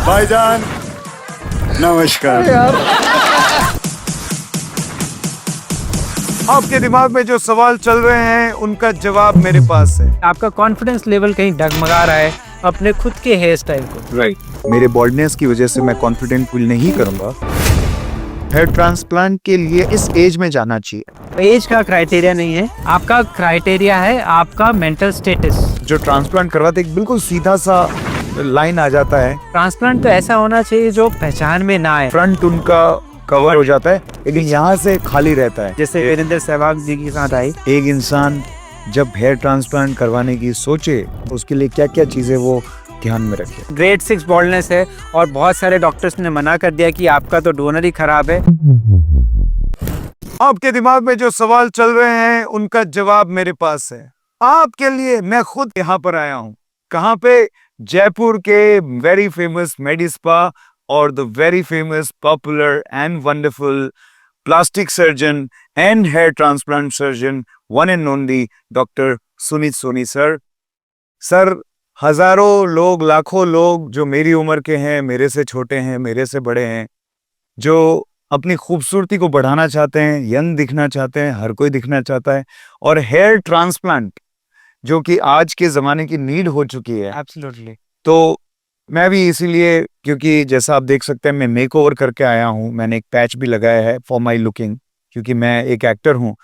भाईजान नमस्कार। आपके दिमाग में जो सवाल चल रहे हैं उनका जवाब मेरे पास है। आपका कॉन्फिडेंस लेवल कहीं डगमगा रहा है अपने खुद के हेयर स्टाइल को। राइट, मेरे बॉल्डनेस की वजह से मैं कॉन्फिडेंट फील नहीं करूंगा। हेयर ट्रांसप्लांट के लिए इस एज में जाना चाहिए। एज का क्राइटेरिया नहीं है, आपका क्राइटेरिया है आपका मेंटल स्टेटस। जो ट्रांसप्लांट करवाते एक बिल्कुल सीधा सा लाइन आ जाता है। ट्रांसप्लांट तो ऐसा होना चाहिए जो पहचान में ना आए। फ्रंट उनका कवर हो जाता है लेकिन यहाँ से खाली रहता है। जैसे वीरेंद्र सहवाग जी के साथ आई। एक इंसान जब हेयर ट्रांसप्लांट करवाने की सोचे उसके लिए क्या क्या चीजें वो ध्यान में रखे। ग्रेड 6 बॉल्डनेस है और बहुत सारे डॉक्टर्स ने मना कर दिया कि आपका तो डोनर ही खराब है। आपके दिमाग में जो सवाल चल रहे हैं उनका जवाब मेरे पास है। आपके लिए मैं खुद यहाँ पर आया हूँ। कहाँ पे? जयपुर के वेरी फेमस मेडिस्पा और the very famous popular and wonderful plastic surgeon and hair transplant surgeon one and only doctor Sunit Soni sir. Sir, हजारों लोग, लाखों लोग जो मेरी उम्र के हैं, मेरे से छोटे हैं, मेरे से बड़े हैं, जो अपनी खूबसूरती को बढ़ाना चाहते हैं, यंग दिखना चाहते हैं, हर कोई दिखना चाहता है। और हेयर ट्रांसप्लांट जो कि आज के ज़माने की नीड हो चुकी है। एब्सोल्युटली। तो मैं भी इसीलिए, क्योंकि जैसा आप देख सकते हैं मैं मेकओवर करके आया हूँ। मैंने एक पैच भी लगाया है फॉर माई लुकिंग, क्योंकि मैं एक एक्टर हूँ।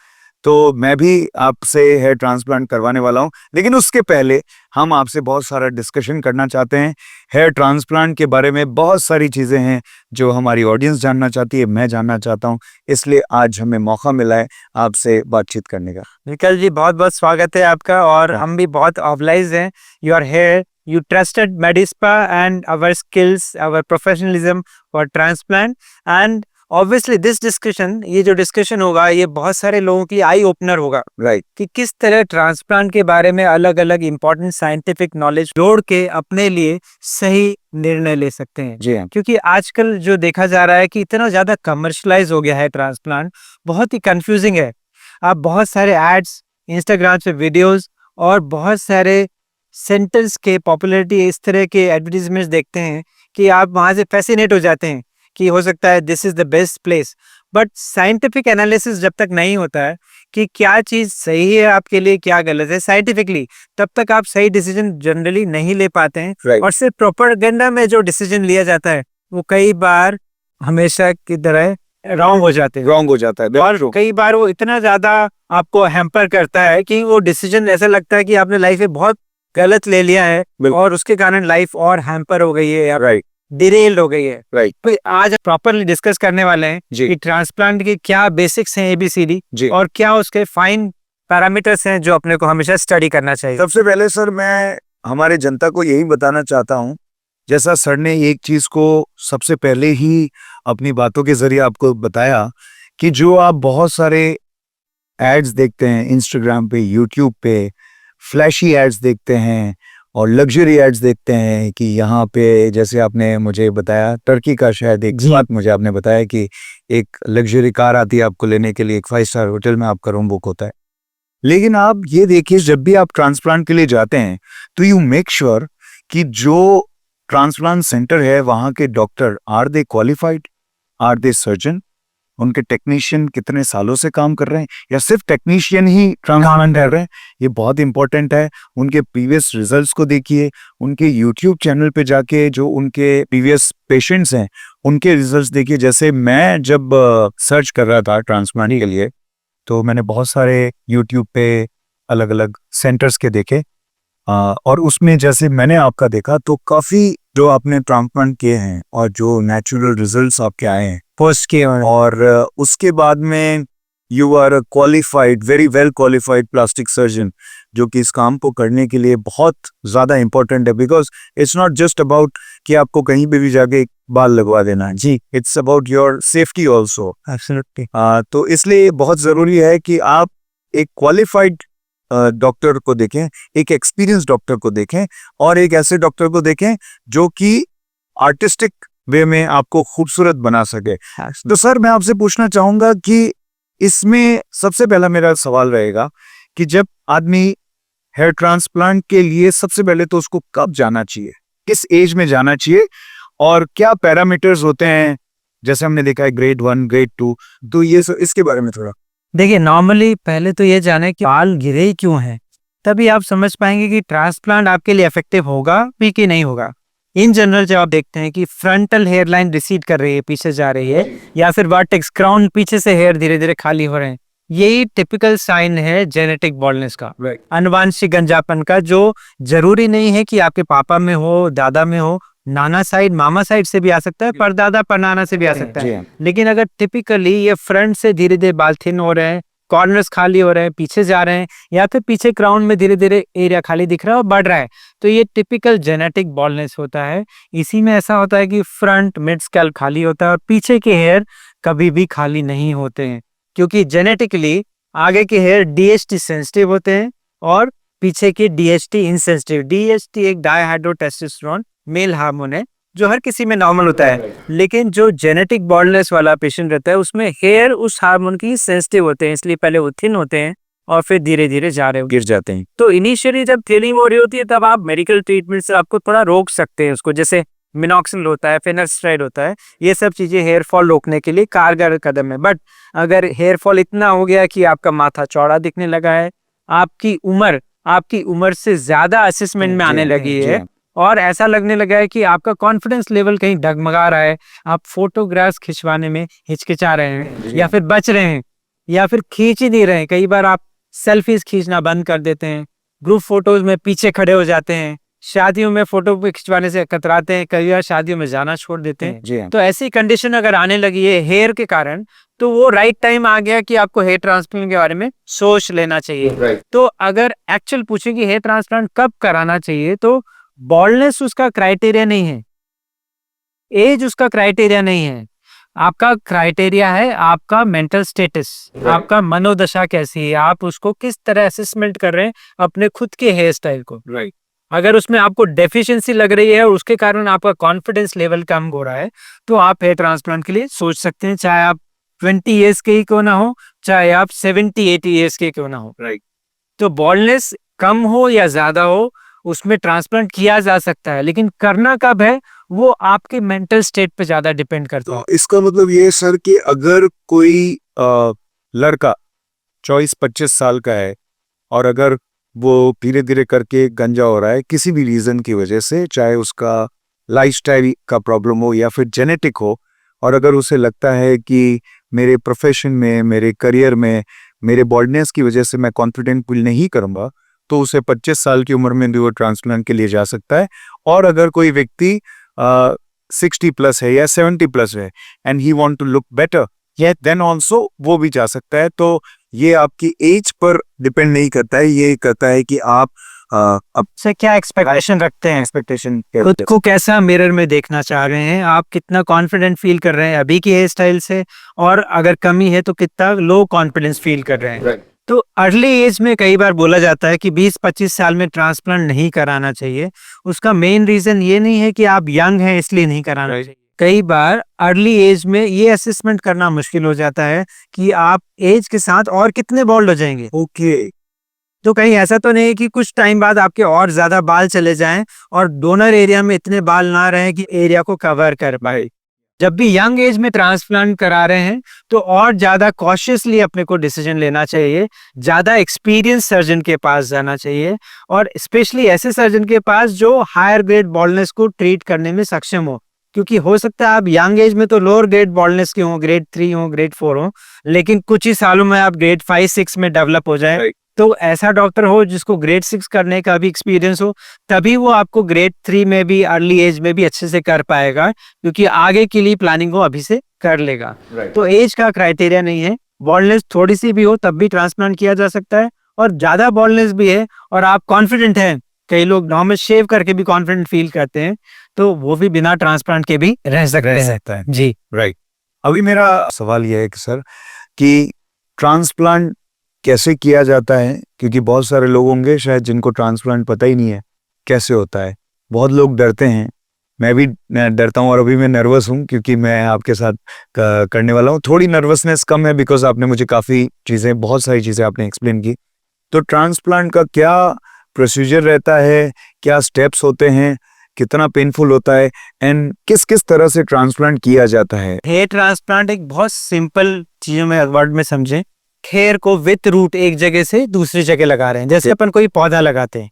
तो मैं भी आपसे हेयर ट्रांसप्लांट करवाने वाला हूं। लेकिन उसके पहले हम आपसे बहुत सारा डिस्कशन करना चाहते हैं। हेयर ट्रांसप्लांट के बारे में बहुत सारी चीज़ें हैं जो हमारी ऑडियंस जानना चाहती है, मैं जानना चाहता हूं। इसलिए आज हमें मौका मिला है आपसे बातचीत करने का। निखिल जी, बहुत बहुत स्वागत है आपका और हम भी बहुत ऑब्लाइज हैं। Your hair, you trusted Medispa and our skills, our professionalism for transplant, and obviously this discussion, ये जो डिस्कशन होगा ये बहुत सारे लोगों की आई ओपनर होगा। राइट। कि किस तरह ट्रांसप्लांट के बारे में अलग अलग इंपॉर्टेंट साइंटिफिक नॉलेज जोड़ के अपने लिए सही निर्णय ले सकते हैं। जी हाँ। क्योंकि आजकल जो देखा जा रहा है कि इतना ज्यादा कमर्शलाइज हो गया है ट्रांसप्लांट, बहुत ही कंफ्यूजिंग है। आप बहुत सारे एड्स, इंस्टाग्राम पे वीडियोस और बहुत सारे सेंटर्स के पॉपुलैरिटी इस तरह के एडवर्टीजमेंट्स देखते हैं कि आप वहां से फैसिनेट हो जाते हैं कि हो सकता है this is the best place. But scientific analysis जब तक नहीं होता है कि क्या चीज सही है आपके लिए, क्या गलत है साइंटिफिकली, तब तक आप सही डिसीजन जनरली नहीं ले पाते हैं। Right. और सिर्फ प्रोपेगेंडा में जो डिसीजन लिया जाता है वो कई बार हमेशा की तरह रॉन्ग हो जाते हैं। रॉन्ग हो जाता है और कई बार वो इतना ज्यादा आपको हैम्पर करता है कि वो डिसीजन ऐसा लगता है कि आपने लाइफ में बहुत गलत ले लिया है और उसके कारण लाइफ और हैम्पर हो गई है, राइट, डिरेल्ड हो गई है। राइट। तो आज प्रॉपरली डिस्कस करने वाले हैं कि ट्रांसप्लांट के क्या बेसिक्स हैं ABCD और क्या उसके फाइन पैरामीटर्स हैं जो अपने को हमेशा स्टडी करना चाहिए। सबसे पहले सर मैं हमारे जनता को यही बताना चाहता हूँ, जैसा सर ने एक चीज को सबसे पहले ही अपनी बातों के जरिए आपको बताया कि जो आप बहुत सारे एड्स देखते हैं इंस्टाग्राम पे, यूट्यूब पे, फ्लैशी एड्स देखते हैं और लग्जरी एड्स देखते हैं कि यहाँ पे, जैसे आपने मुझे बताया टर्की का शायद एक बात मुझे आपने बताया कि एक लग्जरी कार आती है आपको लेने के लिए, एक 5 स्टार होटल में आपका रूम बुक होता है। लेकिन आप ये देखिए, जब भी आप ट्रांसप्लांट के लिए जाते हैं तो यू मेक श्योर कि जो ट्रांसप्लांट सेंटर है वहाँ के doctor are they qualified, are they surgeon, उनके टेक्नीशियन कितने सालों से काम कर रहे हैं या सिर्फ टेक्नीशियन ही ट्रांसप्लांट कर रहे हैं, ये बहुत इंपॉर्टेंट है। उनके प्रीवियस रिजल्ट्स को देखिए, उनके यूट्यूब चैनल पे जाके जो उनके प्रीवियस पेशेंट्स हैं उनके रिजल्ट्स देखिए। जैसे मैं जब सर्च कर रहा था ट्रांसप्लांट के लिए तो मैंने बहुत सारे यूट्यूब पे अलग अलग सेंटर्स के देखे और उसमें जैसे मैंने आपका देखा तो काफ़ी जो आपने ट्रांसप्लांट किए हैं और जो नेचुरल रिजल्ट्स आपके आए हैं पोस्ट के, और उसके बाद में you are qualified, very well qualified plastic surgeon, जो कि इस काम को करने के लिए बहुत ज़्यादा इंपॉर्टेंट है। Because it's not just about कि आपको कहीं पे भी जाके बाल लगवा देना है, जी, it's about your safety also. Absolutely. तो इसलिए बहुत ज़रूरी है कि आप एक क्वालिफाइड डॉक्टर को देखें, एक एक्सपीरियंस डॉक्टर को देखें और एक ऐसे डॉक्टर को देखें जो कि आर्टिस्टिक वे में आपको खूबसूरत बना सके। तो सर मैं आपसे पूछना चाहूंगा कि इसमें सबसे पहला मेरा सवाल रहेगा कि जब आदमी हेयर ट्रांसप्लांट के लिए सबसे पहले तो उसको कब जाना चाहिए, किस एज में जाना चाहिए और क्या पैरामीटर्स होते हैं, जैसे हमने देखा है ग्रेड 1 ग्रेड 2, तो ये इसके बारे में थोड़ा। देखिए, नॉर्मली पहले तो ये जाने कि बाल गिरे ही क्यों हैं, तभी आप समझ पाएंगे कि ट्रांसप्लांट आपके लिए इफेक्टिव होगा भी कि नहीं होगा। इन जनरल जब आप देखते हैं कि फ्रंटल हेयर लाइन रिसीड कर रही है, पीछे जा रही है, या फिर वर्टेक्स क्राउन पीछे से हेयर धीरे धीरे खाली हो रहे हैं, यही टिपिकल साइन है जेनेटिक बॉल्डनेस का, अनुवांशिक गंजापन का, जो जरूरी नहीं है कि आपके पापा में हो, दादा में हो, नाना साइड मामा साइड से भी आ सकता है, परदादा परनाना से भी आ सकता है। लेकिन अगर टिपिकली ये फ्रंट से धीरे धीरे बाल थिन हो रहे हैं, कॉर्नर्स खाली हो रहे हैं, पीछे जा रहे हैं, या फिर पीछे क्राउन में धीरे धीरे एरिया खाली दिख रहा है और बढ़ रहा है, तो ये टिपिकल जेनेटिक बॉल्डनेस होता है। इसी में ऐसा होता है कि फ्रंट मिड स्कैल्प खाली होता है और पीछे के हेयर कभी भी खाली नहीं होते हैं, क्योंकि जेनेटिकली आगे के हेयर डीएचटी सेंसिटिव होते हैं और पीछे के डीएचटी इनसेंसिटिव। डीएचटी एक डायहाइड्रोटेस्टोस्टेरोन मेल हार्मोन है जो हर किसी में नॉर्मल होता है, लेकिन जो जेनेटिक बॉल्डनेस वाला पेशेंट रहता है उसमें हेयर उस हार्मोन की सेंसिटिव होते हैं, इसलिए पहले वो थिन होते हैं और फिर धीरे धीरे जा रहे गिर जाते हैं। तो इनिशियली जब थिनिंग हो रही होती है तब आप मेडिकल ट्रीटमेंट से आपको थोड़ा रोक सकते हैं उसको, जैसे मिनॉक्सिडिल होता है, फिनास्ट्राइड होता है, ये सब चीजें हेयर फॉल रोकने के लिए कारगर कदम है। बट अगर हेयर फॉल इतना हो गया कि आपका माथा चौड़ा दिखने लगा है, आपकी उम्र से ज्यादा असेसमेंट में आने लगी है और ऐसा लगने लगा है कि आपका कॉन्फिडेंस लेवल कहीं डगमगा रहा है, आप फोटोग्राफ्स खिंचवाने में हिचकिचा रहे हैं या फिर बच रहे हैं या फिर खींच ही नहीं रहे हैं, कई बार आप सेल्फीज खींचना बंद कर देते हैं, ग्रुप फोटोज में पीछे खड़े हो जाते हैं, शादियों में फोटो खिंचवाने से कतराते हैं, कई बार शादियों में जाना छोड़ देते हैं। तो ऐसी कंडीशन अगर आने लगी है हेयर के कारण, तो वो राइट टाइम आ गया कि आपको हेयर ट्रांसप्लांट के बारे में सोच लेना चाहिए। तो अगर एक्चुअल पूछे कि हेयर ट्रांसप्लांट कब कराना चाहिए, तो बॉल्डनेस उसका क्राइटेरिया नहीं है, एज उसका क्राइटेरिया नहीं है, आपका क्राइटेरिया है आपका मेंटल स्टेटस, आपका मनोदशा कैसी है, आप उसको किस तरह असेसमेंट कर रहे हैं अपने खुद के हेयर स्टाइल को। अगर उसमें आपको डेफिशिएंसी लग रही है और उसके कारण आपका कॉन्फिडेंस लेवल कम हो रहा है, तो आप हेयर ट्रांसप्लांट के लिए सोच सकते हैं, चाहे आप 20 ईयर्स के ही क्यों ना हो, चाहे आप 70-80 ईयर्स के क्यों ना हो। तो बॉल्डनेस कम हो या ज्यादा हो, उसमें ट्रांसप्लांट किया जा सकता है, लेकिन करना कब है वो आपके मेंटल स्टेट पे ज्यादा डिपेंड करता है। तो इसका मतलब ये सर कि अगर कोई लड़का 24-25 साल का है और अगर वो धीरे धीरे करके गंजा हो रहा है किसी भी रीजन की वजह से, चाहे उसका लाइफस्टाइल का प्रॉब्लम हो या फिर जेनेटिक हो, और अगर उसे लगता है कि मेरे प्रोफेशन में, मेरे करियर में, मेरे बॉल्डनेस की वजह से मैं कॉन्फिडेंट फील नहीं करूंगा, तो उसे 25 साल की उम्र में भी वो ट्रांसप्लांट के लिए जा सकता है। और अगर कोई व्यक्ति 60 प्लस है या 70 प्लस है and he want to look better, then also वो भी जा सकता है। तो ये आपकी एज पर डिपेंड नहीं करता है, ये करता है कि आप अब से क्या एक्सपेक्टेशन रखते हैं, एक्सपेक्टेशन खुद को कैसा मिरर में देखना चाह रहे हैं, आप कितना कॉन्फिडेंट फील कर रहे हैं अभी की हेयर स्टाइल से, और अगर कमी है तो कितना लो कॉन्फिडेंस फील कर रहे हैं। तो अर्ली एज में कई बार बोला जाता है कि 20-25 साल में ट्रांसप्लांट नहीं कराना चाहिए। उसका मेन रीजन ये नहीं है कि आप यंग हैं इसलिए नहीं कराना चाहिए। कई बार अर्ली एज में ये असेसमेंट करना मुश्किल हो जाता है कि आप एज के साथ और कितने बॉल्ड हो जाएंगे। तो कहीं ऐसा तो नहीं है कि कुछ टाइम बाद आपके और ज्यादा बाल चले जाएं और डोनर एरिया में इतने बाल ना रहे कि एरिया को कवर कर पाए। जब भी यंग एज में ट्रांसप्लांट करा रहे हैं तो और ज्यादा कॉशियसली अपने को डिसीजन लेना चाहिए, ज्यादा एक्सपीरियंस सर्जन के पास जाना चाहिए, और स्पेशली ऐसे सर्जन के पास जो हायर ग्रेड बॉल्डनेस को ट्रीट करने में सक्षम हो। क्योंकि हो सकता है आप यंग एज में तो लोअर ग्रेड बॉल्डनेस के हो, ग्रेड 3 हो, ग्रेड 4 हो, लेकिन कुछ ही सालों में आप ग्रेड 5-6 में डेवलप हो जाए। तो ऐसा डॉक्टर हो जिसको ग्रेड 6 करने का भी एक्सपीरियंस हो, तभी वो आपको ग्रेड 3 में भी अर्ली एज में भी अच्छे से कर पाएगा, क्योंकि आगे के लिए प्लानिंग वो अभी से कर लेगा। तो एज का क्राइटेरिया नहीं है, बॉल्डनेस थोड़ी सी भी हो तब भी ट्रांसप्लांट किया जा सकता है, और ज्यादा बॉल्डनेस भी है और आप कॉन्फिडेंट हैं, कई लोग नॉर्मल शेव करके भी कॉन्फिडेंट फील करते हैं, तो वो भी बिना ट्रांसप्लांट के भी रह सकते हैं। जी अभी मेरा सवाल यह है कि सर कि ट्रांसप्लांट कैसे किया जाता है, क्योंकि बहुत सारे लोग होंगे शायद जिनको ट्रांसप्लांट पता ही नहीं है कैसे होता है। बहुत लोग डरते हैं, मैं भी डरता हूँ और अभी मैं नर्वस हूँ क्योंकि मैं आपके साथ करने वाला हूँ। थोड़ी नर्वसनेस कम है बिकॉज आपने मुझे काफ़ी चीज़ें, बहुत सारी चीज़ें आपने एक्सप्लेन की। तो ट्रांसप्लांट का क्या प्रोसीजर रहता है, क्या स्टेप्स होते हैं, कितना पेनफुल होता है एंड किस किस तरह से ट्रांसप्लांट किया जाता है? हेयर ट्रांसप्लांट एक बहुत सिंपल चीजों में वर्ड में समझें। हेयर को विथ रूट एक जगह से दूसरी जगह लगा रहे हैं, जैसे अपन कोई पौधा लगाते हैं।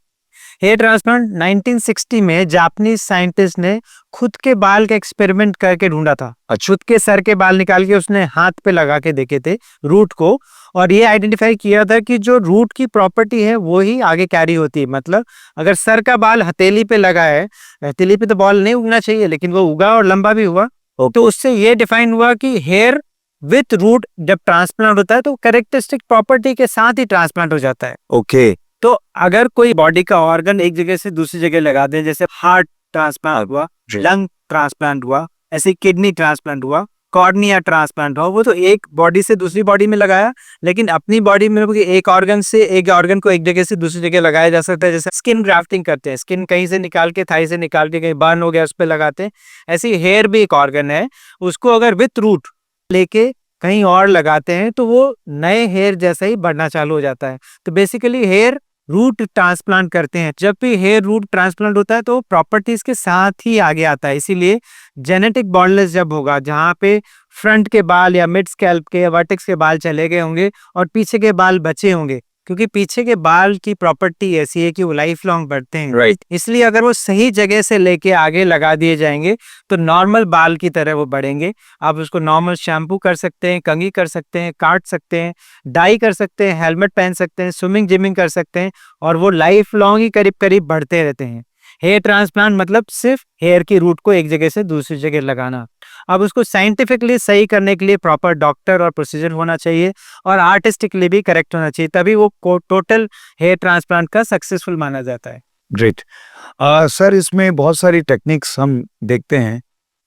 हेयर ट्रांसप्लांट 1960 में जापानीज साइंटिस्ट ने खुद के बाल का एक्सपेरिमेंट करके ढूंढा था। खुद के सर के बाल निकाल के उसने हाथ पे लगा के देखे थे रूट को, और ये आइडेंटिफाई किया था कि जो रूट की प्रॉपर्टी है वो ही आगे कैरी होती है। मतलब अगर सर का बाल हथेली पे लगा है, हथेली पे तो बाल नहीं उगना चाहिए, लेकिन वो उगा और लंबा भी हुआ, तो उससे ये डिफाइन हुआ कि हेयर विथ रूट जब ट्रांसप्लांट होता है तो कैरेक्टरिस्टिक प्रॉपर्टी के साथ ही ट्रांसप्लांट हो जाता है। ओके। तो अगर कोई बॉडी का ऑर्गन एक जगह से दूसरी जगह लगा दे, जैसे हार्ट ट्रांसप्लांट हुआ, लंग ट्रांसप्लांट हुआ, ऐसे किडनी ट्रांसप्लांट हुआ, कॉर्निया ट्रांसप्लांट हुआ, वो तो एक बॉडी से दूसरी बॉडी में लगाया, लेकिन अपनी बॉडी में एक ऑर्गन से एक ऑर्गन को एक जगह से दूसरी जगह लगाया जा सकता है। जैसे स्किन ग्राफ्टिंग करते हैं, स्किन कहीं से निकाल के, थाई से निकाल के कहीं बर्न हो गया उस पर लगाते हैं। ऐसे हेयर भी एक ऑर्गन है, उसको अगर विथ रूट लेके कहीं और लगाते हैं तो वो नए हेयर जैसा ही बढ़ना चालू हो जाता है। तो बेसिकली हेयर रूट ट्रांसप्लांट करते हैं। जब भी हेयर रूट ट्रांसप्लांट होता है तो प्रॉपर्टीज के साथ ही आगे आता है। इसीलिए जेनेटिक बॉन्डलेस जब होगा, जहाँ पे फ्रंट के बाल या मिड स्कैल्प के या वर्टेक्स के बाल चले गए होंगे और पीछे के बाल बचे होंगे, क्योंकि पीछे के बाल की प्रॉपर्टी ऐसी है कि वो लाइफ लॉन्ग बढ़ते हैं। राइट। इसलिए अगर वो सही जगह से लेके आगे लगा दिए जाएंगे तो नॉर्मल बाल की तरह वो बढ़ेंगे। आप उसको नॉर्मल शैम्पू कर सकते हैं, कंघी कर सकते हैं, काट सकते हैं, डाई कर सकते हैं, हेलमेट पहन सकते हैं, स्विमिंग जिमिंग कर सकते हैं, और वो लाइफ लॉन्ग ही करीब करीब बढ़ते रहते हैं। हेयर ट्रांसप्लांट मतलब सिर्फ हेयर की रूट को एक जगह से दूसरी जगह लगाना। अब उसको साइंटिफिकली सही करने के लिए प्रॉपर डॉक्टर और प्रोसीजर होना चाहिए, और आर्टिस्टिकली भी करेक्ट होना चाहिए, तभी वो टोटल हेयर ट्रांसप्लांट का सक्सेसफुल माना जाता है। ग्रेट। सर, इसमें बहुत सारी टेक्निक्स हम देखते हैं,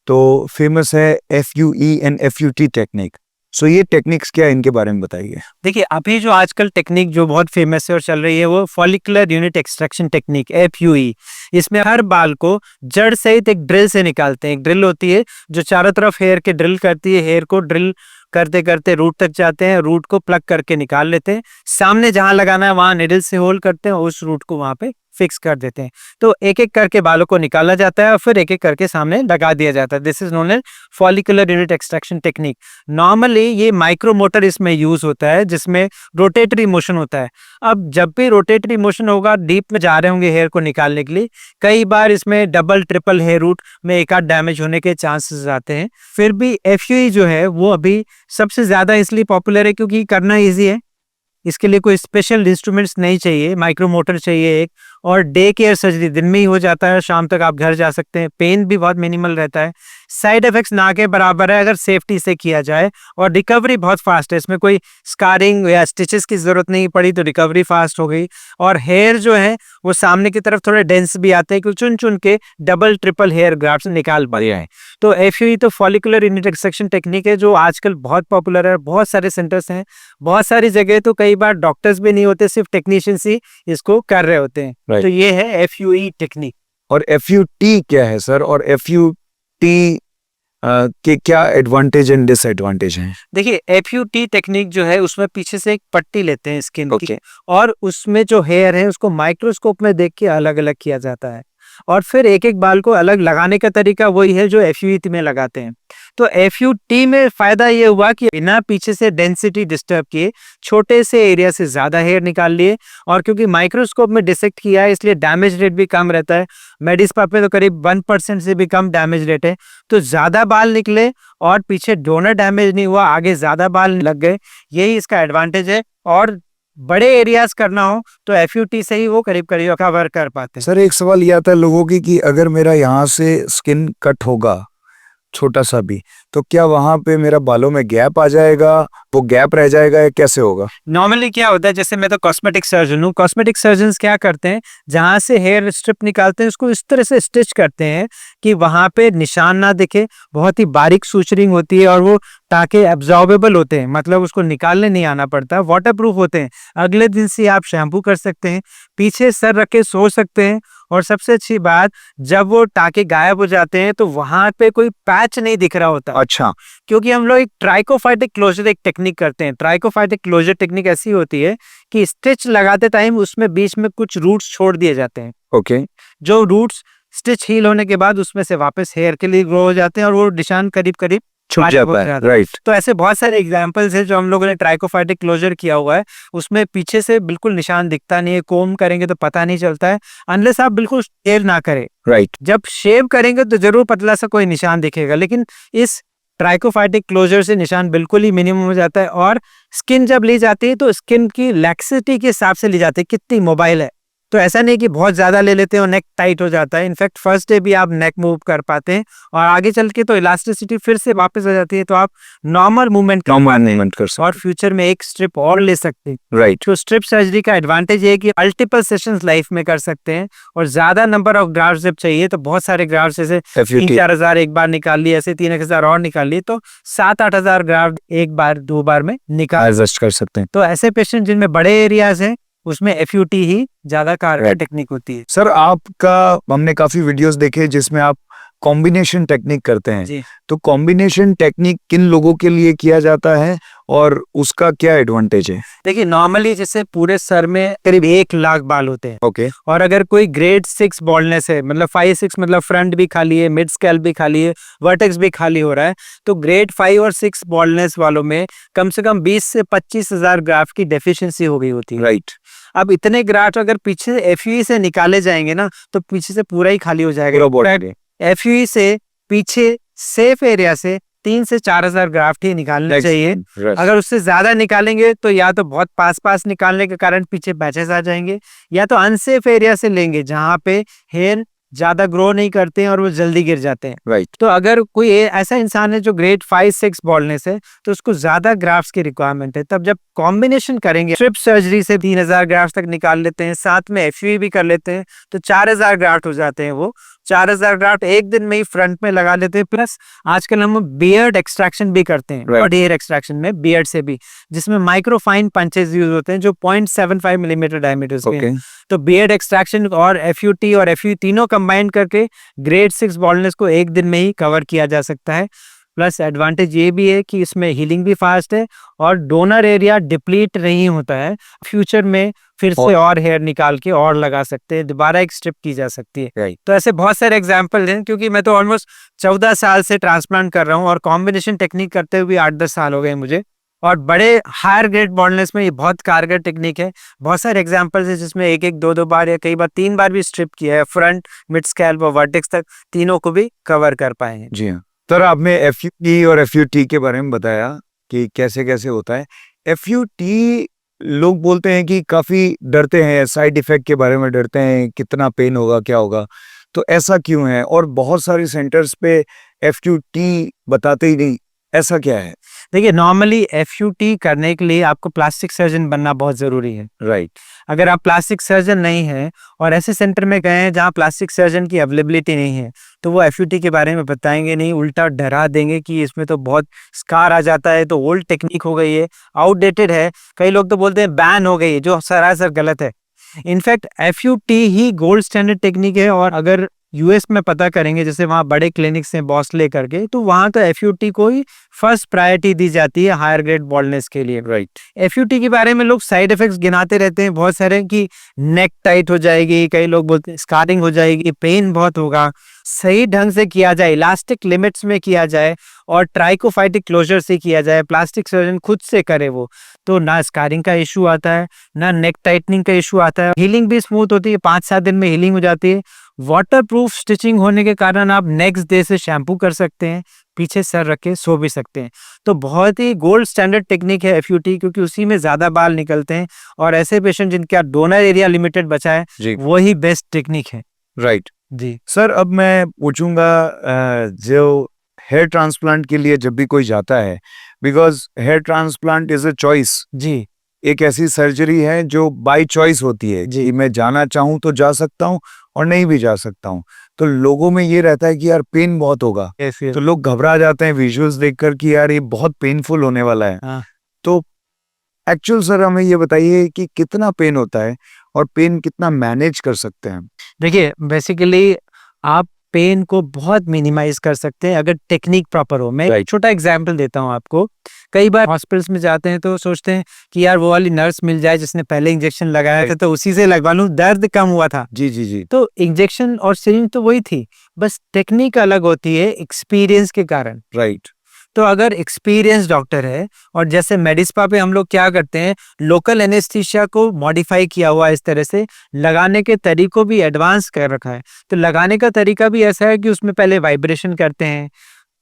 तो फेमस है FUE एंड FUT टेक्निक। सो ये टेक्निक्स क्या है, इनके बारे में बताइए। देखिए, अभी जो आजकल टेक्निक जो बहुत फेमस है और चल रही है वो follicular unit extraction technique, FUE। इसमें हर बाल को जड़ सहित एक ड्रिल से निकालते हैं। एक ड्रिल होती है जो चारों तरफ हेयर के ड्रिल करती है, हेयर को ड्रिल करते करते रूट तक जाते हैं, रूट को प्लग करके निकाल लेते हैं, सामने जहां लगाना है वहां निडल से होल्ड करते हैं, उस रूट को वहां पे फिक्स कर देते हैं। तो एक एक करके बालों को निकाला जाता है और फिर एक एक करके सामने लगा दिया जाता है। This is known as follicular unit extraction technique. Normally ये माइक्रो मोटर इसमें यूज होता है, जिसमें रोटेटरी मोशन होता है। अब जब भी रोटेटरी मोशन होगा, डीप में जा रहे होंगे हेयर को निकालने के लिए, कई बार इसमें डबल ट्रिपल हेयर रूट में एक आध डैमेज होने के चांसेस आते हैं। फिर भी FUE जो है वो अभी सबसे ज्यादा इसलिए पॉपुलर है क्योंकि करना ईजी है। इसके लिए कोई स्पेशल इंस्ट्रूमेंट्स नहीं चाहिए, माइक्रो मोटर चाहिए एक, और डे केयर सर्जरी दिन में ही हो जाता है, शाम तक आप घर जा सकते हैं। पेन भी बहुत मिनिमल रहता है, साइड इफेक्ट्स ना के बराबर है अगर सेफ्टी से किया जाए, और रिकवरी बहुत फास्ट है। इसमें कोई स्कारिंग या स्टिचेस की जरूरत नहीं पड़ी तो रिकवरी फास्ट हो गई। और हेयर जो है वो सामने की तरफ थोड़े डेंस भी आते हैं, क्योंकि चुन चुन के डबल ट्रिपल हेयर ग्राफ्ट निकाल पा रहे हैं। तो FUE तो फॉलिकुलर यूनिट एक्सट्रैक्शन टेक्निक है जो आजकल बहुत पॉपुलर है। बहुत सारे सेंटर्स हैं, बहुत सारी जगह तो कई बार डॉक्टर्स भी नहीं होते, सिर्फ टेक्नीशियंस ही इसको कर रहे होते हैं। तो ये है FUE टेक्निक। और FUT क्या है सर, और FUT के क्या एडवांटेज एंड डिसएडवांटेज हैं? देखिए, FUT टेक्निक जो है उसमें पीछे से एक पट्टी लेते हैं स्किन की, Okay. और उसमें जो हेयर है उसको माइक्रोस्कोप में देख के अलग अलग किया जाता है, और फिर एक एक बाल को अलग लगाने का तरीका वही है जो FUE में लगाते हैं। तो FUT में फायदा ये हुआ कि बिना पीछे से डेंसिटी डिस्टर्ब किए छोटे से एरिया से ज्यादा हेयर निकाल लिए, और क्योंकि माइक्रोस्कोप में डिसेक्ट किया है इसलिए डैमेज रेट भी कम रहता है। मेडिस्पाप में तो करीब 1% से भी कम डैमेज रेट है, तो ज्यादा बाल निकले और पीछे डोनर डैमेज नहीं हुआ, आगे ज्यादा बाल लग गए, यही इसका एडवांटेज है। और बड़े एरियाज करना हो तो FUT से ही वो करीब करीब कवर कर पाते हैं। सर, एक सवाल ये आता है लोगों की कि अगर मेरा यहाँ से स्किन कट होगा छोटा सा भी, तो क्या वहां पे मेरा बालों में गैप आ जाएगा, वो गैप रह जाएगा या कैसे होगा? नॉर्मली क्या होता है, जैसे मैं तो कॉस्मेटिक सर्जन हूँ, कॉस्मेटिक सर्जन्स क्या करते हैं, जहां से हेयर स्ट्रिप निकालते हैं उसको इस तरह से स्टिच करते हैं कि वहां पे निशान ना दिखे। बहुत ही बारीक सूचरिंग होती है और वो टाके एब्जॉर्बेबल होते हैं, मतलब उसको निकालने नहीं आना पड़ता, वाटरप्रूफ होते हैं। अगले दिन से आप शैम्पू कर सकते हैं, पीछे सर रख के सो सकते हैं, और सबसे अच्छी बात, जब वो टाके गायब हो जाते हैं तो वहां पे कोई पैच नहीं दिख रहा होता। अच्छा। क्योंकि हम लोग एक ट्राइकोफाइटिक क्लोजर एक टेक्निक करते हैं। ट्राइकोफाइटिक क्लोजर टेक्निक ऐसी होती है कि स्टिच लगाते टाइम उसमें बीच में कुछ रूट्स छोड़ दिए जाते हैं। ओके। जो रूट्स स्टिच हील होने के बाद उसमें से वापस हेयर के लिए ग्रो हो जाते हैं और वो निशान करीब करीब छुप गायब हो जाता है, जाता है। राइट। तो ऐसे बहुत सारे एग्जाम्पल्स हैं जो हम लोगों ने ट्राइकोफाइटिक क्लोजर किया हुआ है, उसमें पीछे से बिल्कुल निशान दिखता नहीं है, कोम करेंगे तो पता नहीं चलता है, अनलेस आप बिल्कुल शेव ना करें। राइट। जब शेव करेंगे तो जरूर पतला सा कोई निशान दिखेगा, लेकिन इस ट्राइकोफाइटिक क्लोजर से निशान बिल्कुल ही मिनिमम हो जाता है। और स्किन जब ली जाती है तो स्किन की लैक्सिटी के हिसाब से ली जाती है, कितनी मोबाइल है। तो ऐसा नहीं कि बहुत ज्यादा ले लेते हैं और नेक टाइट हो जाता है। इनफैक्ट फर्स्ट डे भी आप नेक मूव कर पाते हैं और आगे चल के तो इलास्टिसिटी फिर से वापस आ जाती है, तो आप नॉर्मल मूवमेंट कर और फ्यूचर में एक स्ट्रिप और ले सकते हैं। राइट। तो स्ट्रिप सर्जरी का एडवांटेज ये है कि मल्टीपल सेशंस लाइफ में कर सकते हैं और ज्यादा नंबर ऑफ ग्राफ्ट जब चाहिए तो बहुत सारे ग्राफ्ट जैसे 3-4 हजार एक बार निकाल लिए, ऐसे 3-1 हजार और निकाल लिए, तो 7-8 हजार ग्राफ्ट एक बार 2 बार में निकाल एडजस्ट कर सकते हैं। तो ऐसे पेशेंट जिनमें बड़े एरियाज हैं उसमें FUT ही ज्यादा कारगर टेक्निक होती है। सर आपका हमने काफी वीडियोस देखे जिसमें आप कॉम्बिनेशन टेक्निक करते हैं, जी तो कॉम्बिनेशन टेक्निक किन लोगों के लिए किया जाता है और उसका क्या एडवांटेज है? देखिए, नॉर्मली जैसे पूरे सर में करीब 1 लाख बाल होते हैं, ओके। और अगर कोई ग्रेड 6 बॉल्डनेस है, मतलब 5-6 मतलब फ्रंट भी खाली है, मिड स्कैल्प भी खाली है, वर्टेक्स भी खाली हो रहा है, तो ग्रेड 5 और 6 बॉल्डनेस वालों में कम से कम 20 से 25 हजार ग्राफ्ट की डेफिशिएंसी हो गई होती है। राइट। अब इतने ग्राफ्ट अगर पीछे से FUE से निकाले जाएंगे ना तो पीछे से पूरा ही खाली हो जाएगा। FUE से पीछे सेफ एरिया से 3 से 4 हजार ग्राफ्ट ही निकालने चाहिए। अगर उससे ज्यादा निकालेंगे तो या तो बहुत पास पास निकालने के कारण पीछे पैचेस आ जाएंगे, या तो अनसेफ एरिया से लेंगे जहां पे हेयर ज्यादा ग्रो नहीं करते हैं और वो जल्दी गिर जाते हैं। राइट। तो अगर कोई ऐसा इंसान है जो ग्रेड 5-6 बॉल्डनेस है तो उसको ज्यादा ग्राफ्ट्स की रिक्वायरमेंट है। तब जब कॉम्बिनेशन करेंगे, स्ट्रिप सर्जरी से 3,000 ग्राफ्ट तक निकाल लेते हैं, साथ में FUE भी कर लेते हैं, तो 4,000 ग्राफ्ट हो जाते हैं। वो 4,000 ग्राफ्ट एक दिन में ही फ्रंट में लगा लेते हैं। प्लस आजकल हम बियर्ड एक्सट्रैक्शन भी करते हैं, और हेयर एक्सट्रैक्शन में बियर्ड से भी, जिसमें माइक्रोफाइन पंचेस यूज होते हैं जो 0.75 मिलीमीटर डायमीटर के हैं। तो बियर्ड एक्सट्रैक्शन और FUT और FUE तीनों कंबाइन करके ग्रेड 6 बॉल्डनेस को एक दिन में ही कवर किया जा सकता है। प्लस एडवांटेज ये भी है कि इसमें हीलिंग भी फास्ट है और डोनर एरिया डिप्लीट नहीं होता है। फ्यूचर में फिर से और हेयर निकाल के और लगा सकते हैं, दोबारा एक स्ट्रिप की जा सकती है। तो ऐसे बहुत सारे एग्जांपल हैं, क्योंकि मैं तो ऑलमोस्ट 14 साल से ट्रांसप्लांट कर रहा हूँ और कॉम्बिनेशन टेक्निक करते हुए 8-10 साल हो गए मुझे, और बड़े हायर ग्रेड बॉल्डनेस में ये बहुत कारगर टेक्निक है। बहुत सारे एग्जांपल्स है जिसमें 1-1, 2-2 बार या कई बार 3 बार भी स्ट्रिप किया है, फ्रंट, मिड स्कैल्प और वर्टेक्स तक तीनों को भी कवर कर पाए हैं। जी हाँ सर, आपने FUE और FUT के बारे में बताया कि कैसे कैसे होता है। FUT लोग बोलते हैं कि काफी डरते हैं, साइड इफेक्ट के बारे में डरते हैं, कितना पेन होगा, क्या होगा, तो ऐसा क्यों है? और बहुत सारे सेंटर्स पे FUT बताते ही नहीं, ऐसा क्या है? देखिए, नॉर्मली FUT करने के लिए आपको प्लास्टिक सर्जन बनना बहुत जरूरी है। राइट। अगर आप प्लास्टिक सर्जन नहीं है और ऐसे सेंटर में गए हैं जहाँ प्लास्टिक सर्जन की अवेलेबिलिटी नहीं है, तो वो FUT के बारे में बताएंगे नहीं, उल्टा डरा देंगे कि इसमें तो बहुत स्कार आ जाता है, तो ओल्ड टेक्निक हो गई है, आउटडेटेड है। कई लोग तो बोलते हैं बैन हो गई है, जो सरासर गलत है। इनफैक्ट FUT ही गोल्ड स्टैंडर्ड टेक्निक है, और अगर US में पता करेंगे, जैसे वहाँ बड़े क्लिनिक्स हैं बॉस्ले करके, तो वहाँ तो FUT को ही फर्स्ट प्रायोरिटी दी जाती है हायर ग्रेड बॉल्डनेस के लिए। राइट। FUT के बारे में लोग साइड इफेक्ट्स गिनाते रहते हैं बहुत सारे, कि नेक टाइट हो जाएगी, कई लोग बोलते हैं स्कारिंग हो जाएगी, पेन बहुत होगा। सही ढंग से किया जाए, इलास्टिक लिमिट्स में किया जाए और ट्राइकोफाइटिक क्लोजर से किया जाए, प्लास्टिक सर्जन खुद से करे वो, तो ना स्कारिंग का इशू आता है, ना नेक टाइटनिंग का इशू आता है, हीलिंग भी स्मूथ होती है, 5-7 दिन में हीलिंग हो जाती है। वाटरप्रूफ स्टिचिंग होने के कारण आप नेक्स्ट डे से शैम्पू कर सकते हैं, पीछे सर रख के सो भी सकते हैं। तो बहुत ही गोल्ड स्टैंडर्ड टेक्निक है FUT, क्योंकि उसी में ज्यादा बाल निकलते हैं, और ऐसे पेशेंट जिनका डोनर एरिया लिमिटेड बचा है वही बेस्ट टेक्निक है। राइट जी सर, अब मैं पूछूंगा जो हेयर ट्रांसप्लांट के लिए जब भी कोई जाता है, because hair transplant is a choice, जी एक ऐसी सर्जरी है जो बाय चॉइस होती है कि मैं जाना चाहूं तो जा सकता हूं और नहीं भी जा सकता हूं। तो लोगों में ये रहता है कि यार पेन बहुत होगा, तो लोग घबरा जाते हैं विजुअल्स देखकर कि यार ये बहुत पेनफुल होने वाला है। तो एक्चुअल सर हमें ये बताइए कि कितना पेन होता है और पेन कितना मैनेज कर सकते हैं? देखिए, बेसिकली आप पेन को बहुत मिनिमाइज कर सकते हैं अगर टेक्निक प्रॉपर हो। मैं एक Right. छोटा एग्जांपल देता हूँ आपको। कई बार हॉस्पिटल्स में जाते हैं तो सोचते हैं कि यार वो वाली नर्स मिल जाए जिसने पहले इंजेक्शन लगाया था तो उसी से लगवा लूं, दर्द कम हुआ था। जी जी जी। तो इंजेक्शन और सिरिंज तो वही थी, बस टेक्निक अलग होती है एक्सपीरियंस के कारण। राइट। तो अगर एक्सपीरियंस डॉक्टर है, और जैसे मेडिस्पा पे हम लोग क्या करते हैं, लोकल एनेस्थीसिया को मॉडिफाई किया हुआ है, इस तरह से लगाने के तरीकों भी एडवांस कर रखा है। तो लगाने का तरीका भी ऐसा है कि उसमें पहले वाइब्रेशन करते हैं,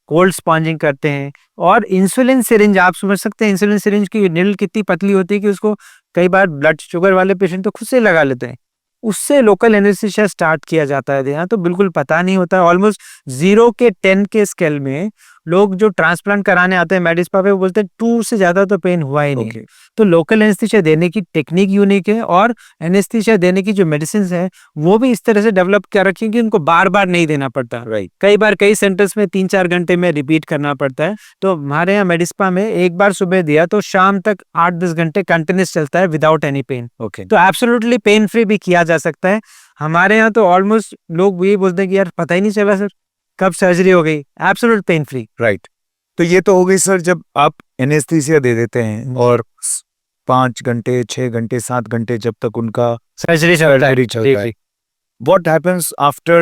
कोल्ड स्पॉन्जिंग करते हैं, और इंसुलिन सिरिंज आप समझ सकते हैं इंसुलिन सिरिंज की नीडल कितनी पतली होती है कि उसको कई बार ब्लड शुगर वाले पेशेंट तो खुद से लगा लेते हैं। उससे लोकल एनेस्थीसिया स्टार्ट किया जाता है देना, तो बिल्कुल पता नहीं होता। ऑलमोस्ट 0 के 10 के स्केल में लोग जो ट्रांसप्लांट कराने आते हैं मेडिस्पा पे, वो बोलते हैं 2 से ज्यादा तो पेन हुआ ही नहीं। Okay. तो लोकल एनेस्थीसिया देने की टेक्निक यूनिक है, और एनेस्थीसिया देने की जो मेडिसिन है वो भी इस तरह से डेवलप कर रखी है कि उनको बार बार नहीं देना पड़ता। राइट। कई बार कई सेंटर्स में 3-4 घंटे में रिपीट करना पड़ता है। तो हमारे यहाँ मेडिस्पा में एक बार सुबह दिया तो शाम तक 8-10 घंटे कंटिन्यूस चलता है विदाउट एनी पेन। ओके। तो एब्सोल्युटली पेन फ्री भी किया जा सकता है। हमारे यहाँ तो ऑलमोस्ट लोग ये बोलते हैं कि यार पता ही नहीं चला सर कब सर्जरी हो गई, एब्सोल्यूट पेन फ्री। राइट। तो ये तो हो गई सर जब आप एनेस्थीसिया दे देते हैं और 5 घंटे 6 घंटे 7 घंटे जब तक उनका सर्जरी चलता है। चलता है। What happens after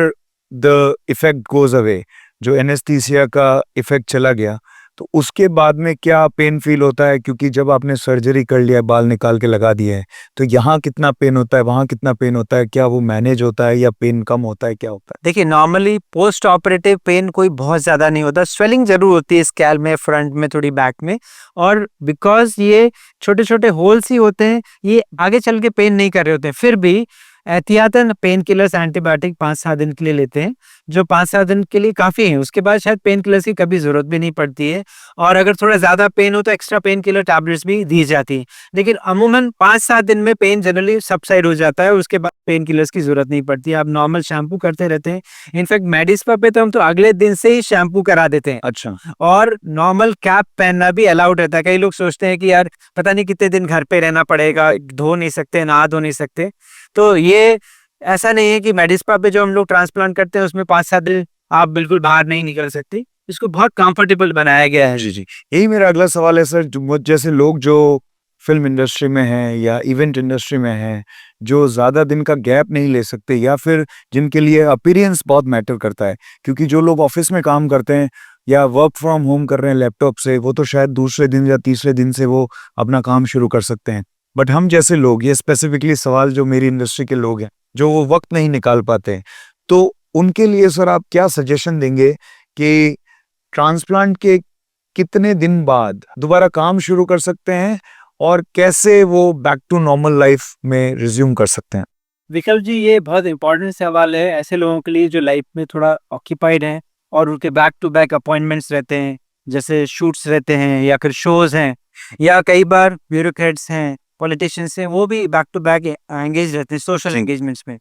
the effect goes away? जो एनेस्थीसिया का इफेक्ट चला गया तो उसके बाद में क्या पेन फील होता है? क्योंकि जब आपने सर्जरी कर लिया, बाल निकाल के लगा दिए हैं, तो यहाँ कितना पेन होता है, वहाँ कितना पेन होता है? क्या वो मैनेज होता है या पेन कम होता है, क्या होता है? देखिए नॉर्मली पोस्ट ऑपरेटिव पेन कोई बहुत ज्यादा नहीं होता, स्वेलिंग जरूर होती है स्कैल में, फ्रंट में, थोड़ी बैक में, और बिकॉज ये छोटे छोटे होल्स ही होते हैं, ये आगे चल के पेन नहीं कर रहे होते हैं। फिर भी एहतियातन पेन किलर्स एंटीबायोटिक 5-7 दिन के लिए लेते हैं, जो 5-7 दिन के लिए काफी है। उसके बाद शायद पेन किलर्स की कभी जरूरत भी नहीं पड़ती है, और अगर थोड़ा ज्यादा पेन हो तो एक्स्ट्रा पेन किलर टैबलेट्स भी दी जाती है। लेकिन अमूमन 5-7 दिन में पेन जनरली सबसाइड हो जाता है, उसके बाद पेन किलर्स की जरूरत नहीं पड़ती है। आप नॉर्मल शैम्पू करते रहते हैं। इनफैक्ट मेडिस्पा पे तो हम तो अगले दिन से ही शैम्पू करा देते हैं, अच्छा। और नॉर्मल कैप पहनना भी अलाउड रहता है। कई लोग सोचते हैं कि यार पता नहीं कितने दिन घर पे रहना पड़ेगा, धो नहीं सकते, नहा धो नहीं सकते। तो ये ऐसा नहीं है कि मेडिस्पा पे जो हम लोग ट्रांसप्लांट करते हैं उसमें 5-7 दिन आप बिल्कुल बाहर नहीं निकल सकते। इसको बहुत कंफर्टेबल बनाया गया है। जी जी, यही मेरा अगला सवाल है सर। मुझ जैसे लोग जो फिल्म इंडस्ट्री में हैं या इवेंट इंडस्ट्री में हैं, जो ज़्यादा दिन का गैप नहीं ले सकते, या फिर जिनके लिए अपीयरेंस बहुत मैटर करता है, क्योंकि जो लोग ऑफिस में काम करते हैं या वर्क फ्रॉम होम कर रहे हैं लैपटॉप से, वो तो शायद दूसरे दिन या तीसरे दिन से वो अपना काम शुरू कर सकते हैं। बट हम जैसे लोग, ये स्पेसिफिकली सवाल जो मेरी इंडस्ट्री के लोग हैं, जो वो वक्त नहीं निकाल पाते हैं, तो उनके लिए सर आप क्या सजेशन देंगे कि ट्रांसप्लांट के कितने दिन बाद दोबारा काम शुरू कर सकते हैं और कैसे वो बैक टू नॉर्मल लाइफ में रिज्यूम कर सकते हैं? विकल्प जी, ये बहुत इंपॉर्टेंट सवाल है ऐसे लोगों के लिए जो लाइफ में थोड़ा ऑक्यूपाइड हैं और उनके बैक टू बैक अपॉइंटमेंट्स रहते हैं, जैसे शूट्स रहते हैं या फिर शोज हैं, या कई बार ब्यूरोक्रेट्स हैं, पॉलिटिशियंस हैं, वो भी बैक टू बैक एंगेज रहते हैं सोशल एंगेजमेंट्स में।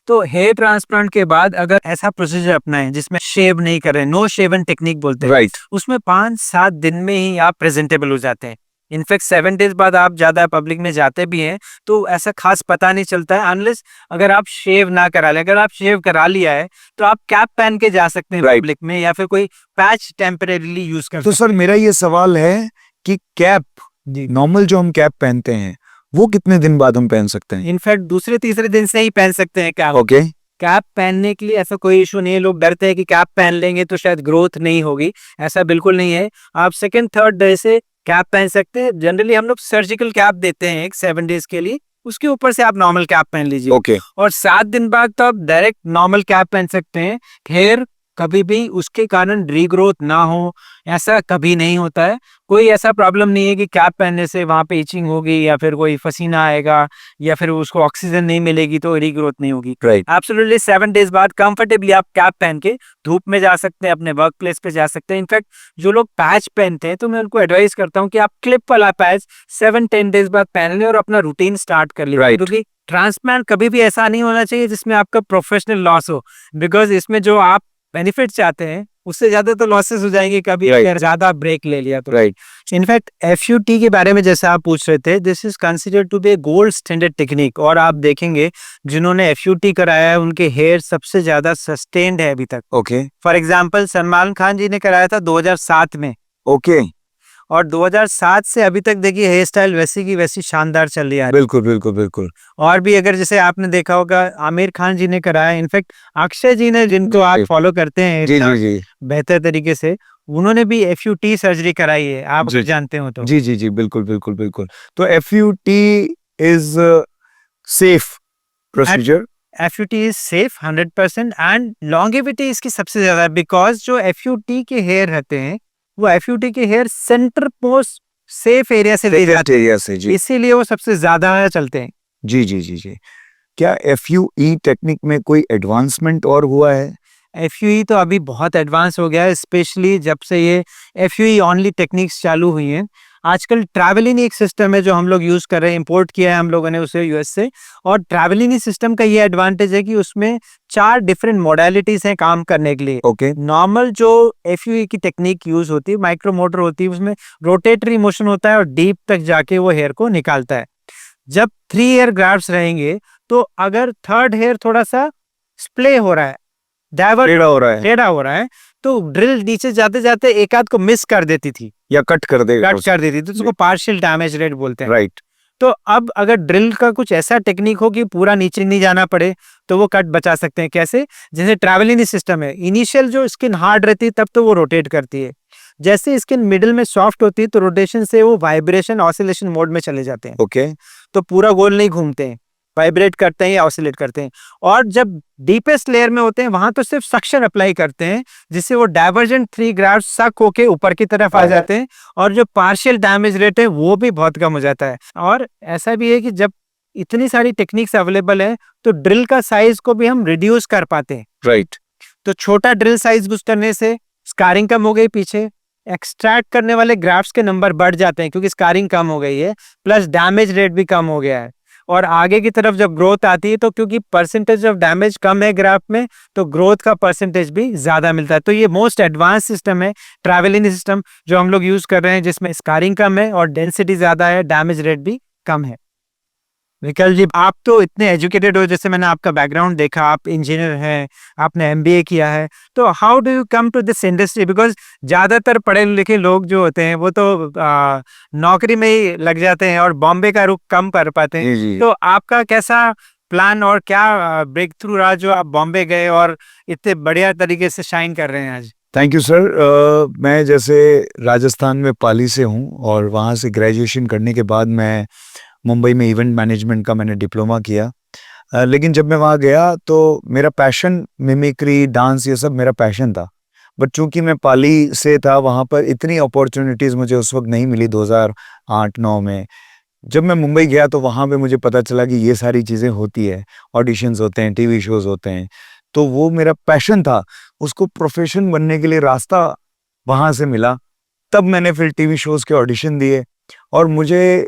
तो हेयर ट्रांसप्लांट के बाद अगर ऐसा प्रोसीजर अपनाएं जिसमें शेव नहीं करें, नो शेवन टेक्निक बोलते हैं, राइट। उसमें 5-7 दिन में ही आप प्रेजेंटेबल हो जाते हैं। इनफैक्ट 7 डेज बाद आप ज्यादा पब्लिक में जाते भी हैं तो ऐसा खास पता नहीं चलता है, अनलेस अगर आप शेव ना करा ले। अगर आप शेव करा लिया है तो आप कैप पहन के जा सकते हैं पब्लिक में, या फिर कोई पैच टेम्परेरीली यूज कर तो सकते सर मेरा ये सवाल है कि कैप, नॉर्मल जो हम कैप पहनते हैं, वो कितने दिन बाद हम पहन सकते हैं? हैं। इनफैक्ट दूसरे तीसरे दिन से ही पहन सकते हैं कैप। ओके। कैप पहनने के लिए ऐसा कोई इशू नहीं है। लोग डरते हैं कि कैप पहन लेंगे तो शायद ग्रोथ नहीं होगी, ऐसा बिल्कुल नहीं है। आप 2nd-3rd डे से कैप पहन सकते हैं। जनरली हम लोग सर्जिकल कैप देते हैं एक 7 डेज के लिए, उसके ऊपर से आप नॉर्मल कैप पहन लीजिए। ओके। और 7 दिन बाद तो आप डायरेक्ट नॉर्मल कैप पहन सकते हैं। हेयर कभी भी उसके कारण रीग्रोथ ना हो, ऐसा कभी नहीं होता है। कोई ऐसा प्रॉब्लम नहीं है कि कैप पहनने से वहां पे इचिंग होगी या फिर कोई पसीना आएगा या फिर उसको ऑक्सीजन नहीं मिलेगी तो रीग्रोथ नहीं होगी। राइट। एब्सोल्युटली 7 डेज बाद कंफर्टेबली आप कैप पहन के धूप में जा सकते हैं, अपने वर्क प्लेस पे जा सकते हैं। इनफैक्ट जो लोग पैच पहनते हैं तो मैं उनको एडवाइस करता हूँ कि आप क्लिप वाला पैच 7-10 डेज बाद पहन लें और अपना रूटीन स्टार्ट कर लीजिए। Right. क्योंकि ट्रांसप्लांट कभी भी ऐसा नहीं होना चाहिए जिसमें आपका प्रोफेशनल लॉस हो, बिकॉज इसमें जो आप बेनिफिट चाहते हैं उससे ज्यादा तो लॉसेस हो जाएंगे कभी Right. अगर ज्यादा ब्रेक ले लिया तो। राइट इनफैक्ट FUT के बारे में जैसे आप पूछ रहे थे, this is considered to be gold standard technique. और आप देखेंगे जिन्होंने FUT कराया है उनके हेयर सबसे ज्यादा सस्टेन्ड है अभी तक। Okay for example Salman Khan ji ने कराया था 2007 में, ओके और 2007 से अभी तक देखिए हेयर स्टाइल वैसी की वैसी शानदार चल रही है। बिल्कुल बिल्कुल बिल्कुल और भी अगर जैसे आपने देखा होगा आमिर खान जी ने कराया, इनफैक्ट अक्षय जी ने, जिनको आप जी। फॉलो करते हैं जी जी जी बेहतर तरीके से, उन्होंने भी FUT सर्जरी कराई है, आप जी। जानते हो तो। जी जी जी बिल्कुल बिल्कुल बिल्कुल। तो FUT is safe procedure. FUT is safe 100% and longevity इसकी सबसे ज्यादा है, बिकॉज जो FUT के हेयर रहते हैं वो FUT के hair centre most safe area से ले जाते एरिया से जी हैं, इसीलिए वो सबसे ज्यादा चलते हैं। जी जी जी जी। क्या FUE टेक्निक में कोई एडवांसमेंट और हुआ है? FUE तो अभी बहुत एडवांस हो गया है, स्पेशली जब से ये FUE ओनली टेक्निक्स चालू हुई हैं। आजकल ट्रैवलिनी एक सिस्टम है जो हम लोग यूज कर रहे हैं, इंपोर्ट किया है हम लोगों ने उसे US से। और ट्रैवलिनी सिस्टम का ये एडवांटेज है कि उसमें 4 डिफरेंट मोडालिटीज हैं काम करने के लिए। ओके नॉर्मल जो FUE की टेक्निक यूज होती है, माइक्रो मोटर होती है, उसमें रोटेटरी मोशन होता है और डीप तक जाके वो हेयर को निकालता है। जब 3 हेयर ग्राफ्ट्स रहेंगे तो अगर थर्ड हेयर थोड़ा सा स्प्ले हो रहा है, डाइवर्ट टेढ़ा हो रहा है टेढ़ा हो रहा है, तो ड्रिल नीचे जाते जाते एक आध को मिस कर देती थी, या कट कर देगा कट कर देती थी, तो उसको पार्शियल डैमेज रेट बोलते हैं। राइट तो अब अगर ड्रिल का कुछ ऐसा टेक्निक हो कि पूरा नीचे नहीं जाना पड़े तो वो कट बचा सकते हैं। कैसे? जैसे ट्रैवलिनी सिस्टम है, इनिशियल जो स्किन हार्ड रहती है तब तो वो रोटेट करती है, जैसे स्किन मिडिल में सॉफ्ट होती है तो रोटेशन से वो वाइब्रेशन ऑसिलेशन मोड में चले जाते हैं, ओके तो पूरा गोल नहीं घूमते हैं, वाइब्रेट करते हैं या ऑसिलेट करते हैं। और जब डीपेस्ट लेयर में होते हैं वहां तो सिर्फ सक्शन अप्लाई करते हैं, जिससे वो डाइवर्जेंट 3 ग्राफ्ट सक होके ऊपर की तरफ आ जाते हैं, और जो पार्शियल डैमेज रेट है वो भी बहुत कम हो जाता है। और ऐसा भी है कि जब इतनी सारी टेक्निक्स अवेलेबल है तो ड्रिल का साइज को भी हम रिड्यूस कर पाते हैं। राइट तो छोटा ड्रिल साइज यूज करने से स्कारिंग कम हो गई, पीछे एक्सट्रैक्ट करने वाले ग्राफ्ट्स के नंबर बढ़ जाते हैं क्योंकि स्कारिंग कम हो गई है, प्लस डैमेज रेट भी कम हो गया है। और आगे की तरफ जब ग्रोथ आती है तो क्योंकि परसेंटेज ऑफ डैमेज कम है ग्राफ्ट में, तो ग्रोथ का परसेंटेज भी ज्यादा मिलता है। तो ये मोस्ट एडवांस सिस्टम है ट्रैवलिनी सिस्टम जो हम लोग यूज कर रहे हैं, जिसमें स्कारिंग कम है और डेंसिटी ज्यादा है, डैमेज रेट भी कम है। विकल जी, आप तो इतने एजुकेटेड हो, जैसे मैंने आपका बैकग्राउंड देखा, आप इंजीनियर हैं, आपने MBA किया है, तो how do you come to this industry? Because ज्यादातर पढ़े लिखे लोग जो होते हैं वो तो नौकरी में ही लग जाते हैं और बॉम्बे का रुख कम कर पाते हैं। जी जी तो आपका कैसा प्लान और क्या ब्रेक थ्रू रहा जो आप बॉम्बे गए और इतने बढ़िया तरीके से शाइन कर रहे हैं आज? Thank you sir. मैं जैसे राजस्थान में पाली से हूँ और वहाँ से ग्रेजुएशन करने के बाद मैं मुंबई में इवेंट मैनेजमेंट का मैंने डिप्लोमा किया। लेकिन जब मैं वहाँ गया तो मेरा पैशन मिमिक्री, डांस, ये सब मेरा पैशन था। बट चूंकि मैं पाली से था, वहाँ पर इतनी अपॉर्चुनिटीज़ मुझे उस वक्त नहीं मिली 2008-9 में। जब मैं मुंबई गया तो वहाँ पे मुझे पता चला कि ये सारी चीज़ें होती है, ऑडिशंस होते हैं, टीवी शोज़ होते हैं। तो वो मेरा पैशन था, उसको प्रोफेशन बनने के लिए रास्ता वहाँ से मिला। तब मैंने फिर टीवी शोज़ के ऑडिशन दिए और मुझे,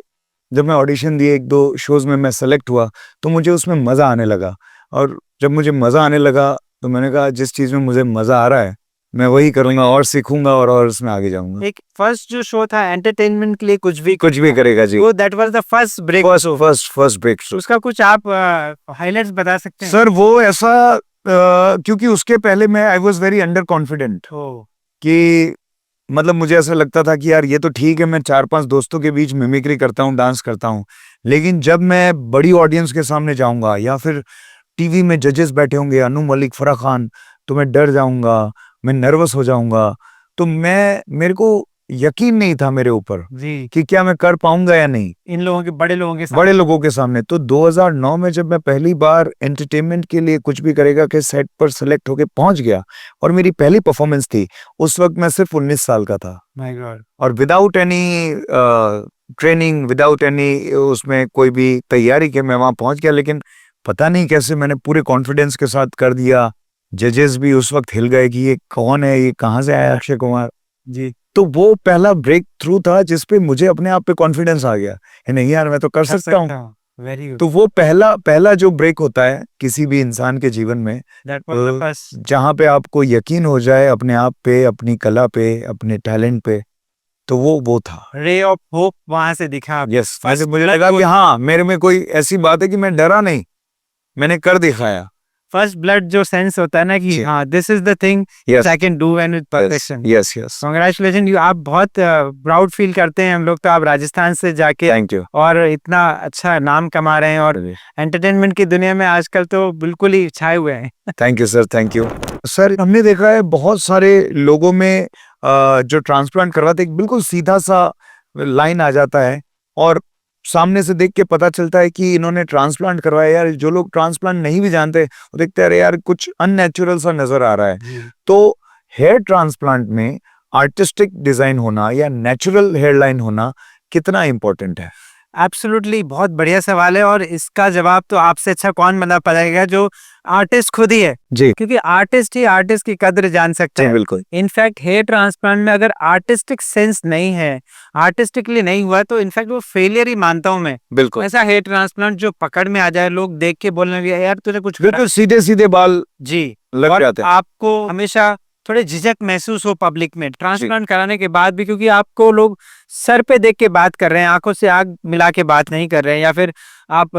जब मैं ऑडिशन दिए 1-2 शोज़ में मैं सेलेक्ट हुआ तो मुझे उसमें मज़ा आने लगा। और जब मुझे मज़ा आने लगा तो मैंने कहा जिस चीज़ में मुझे मज़ा आ रहा है मैं वही करूँगा और सीखूंगा और उसमें आगे जाऊंगा। एक फर्स्ट जो शो था एंटरटेनमेंट के लिए कुछ भी करेगा जी। वो that was the first break, first breakthrough. उसका कुछ आप हाइलाइट्स बता सकते हैं? सर वो ऐसा क्योंकि उसके पहले मैं I was very under confident कि मतलब मुझे ऐसा लगता था कि यार ये तो ठीक है, मैं 4-5 दोस्तों के बीच मिमिक्री करता हूँ, डांस करता हूँ, लेकिन जब मैं बड़ी ऑडियंस के सामने जाऊंगा या फिर टीवी में जजेस बैठे होंगे, अनु मलिक, फराह खान, तो मैं डर जाऊंगा, मैं नर्वस हो जाऊंगा। तो मेरे को यकीन नहीं था मेरे ऊपर जी कि क्या मैं कर पाऊंगा या नहीं इन लोगों के, बड़े लोगों के सामने। तो 2009 में जब मैं पहली बार एंटरटेनमेंट के लिए कुछ भी करेगा के सेट पर सेलेक्ट होके पहुंच गया और मेरी पहली परफॉर्मेंस थी, उस वक्त मैं सिर्फ 19 साल का था। My God. और without any training, without any उसमें कोई भी तैयारी के मैं वहां पहुंच गया। लेकिन पता नहीं कैसे मैंने पूरे कॉन्फिडेंस के साथ कर दिया। जजेस भी उस वक्त हिल गए कि ये कौन है, ये कहाँ से आया अक्षय कुमार जी। तो वो पहला ब्रेक थ्रू था जिसपे मुझे अपने आप पे कॉन्फिडेंस आ गया, नहीं यार मैं तो कर सकता हूँ। वेरी गुड, तो वो पहला पहला जो ब्रेक होता है किसी भी इंसान के जीवन में, दैट वाज द फर्स्ट। जहाँ पे आपको यकीन हो जाए अपने आप पे, अपनी कला पे, अपने टैलेंट पे, तो वो था। रे ऑफ होप वहां से दिखा आपको। यस, वैसे मुझे लगा कि हाँ, मेरे में कोई ऐसी बात है कि मैं डरा नहीं, मैंने कर दिखाया। फर्स्ट ब्लड जो सेंस होता है ना कि जी। हाँ this is the thing yes, I can do and with perfection. Yes, yes, congratulation you, आप बहुत प्राउड फील करते हैं हम लोग तो, आप राजस्थान से जाके थैंक यू। और इतना अच्छा नाम कमा रहे हैं और एंटरटेनमेंट की दुनिया में आजकल तो बिल्कुल ही छाए हुए हैं। Thank you sir, thank you sir. हमने देखा है बहुत सारे लोगों में जो ट्रांसप्लांट करवाते हैं, बिल्कुल सीधा सा लाइन आ जाता है और सामने से देख के पता चलता है कि इन्होंने ट्रांसप्लांट करवाया। यार, जो लोग ट्रांसप्लांट नहीं भी जानते वो देखते हैं, अरे यार कुछ अननेचुरल सा नजर आ रहा है। तो हेयर ट्रांसप्लांट में आर्टिस्टिक डिजाइन होना या नेचुरल हेयर लाइन होना कितना इंपॉर्टेंट है? एब्सोल्युटली, बहुत बढ़िया सवाल है और इसका जवाब तो आपसे अच्छा कौन बता पाएगा, जो आर्टिस्ट खुद ही है। जी, क्योंकि आर्टिस्ट ही आर्टिस्ट की कद्र जान सकता जी, है। बिल्कुल। इनफैक्ट हेयर ट्रांसप्लांट में अगर आर्टिस्टिक सेंस नहीं है, आर्टिस्टिकली नहीं हुआ, तो इनफैक्ट वो फेलियर ही मानता हूं मैं। बिल्कुल, ऐसा हेयर ट्रांसप्लांट जो पकड़ में आ जाए, लोग देख के बोलने लगे यार तूने कुछ करा। बिल्कुल सीधे सीधे बाल जी, लग और जाते हैं। आपको हमेशा थोड़े झिझक महसूस हो पब्लिक में ट्रांसप्लांट कराने के बाद भी, क्योंकि आपको लोग सर पे देख के बात कर रहे हैं, आंखों से आंख मिला के बात नहीं कर रहे हैं, या फिर आप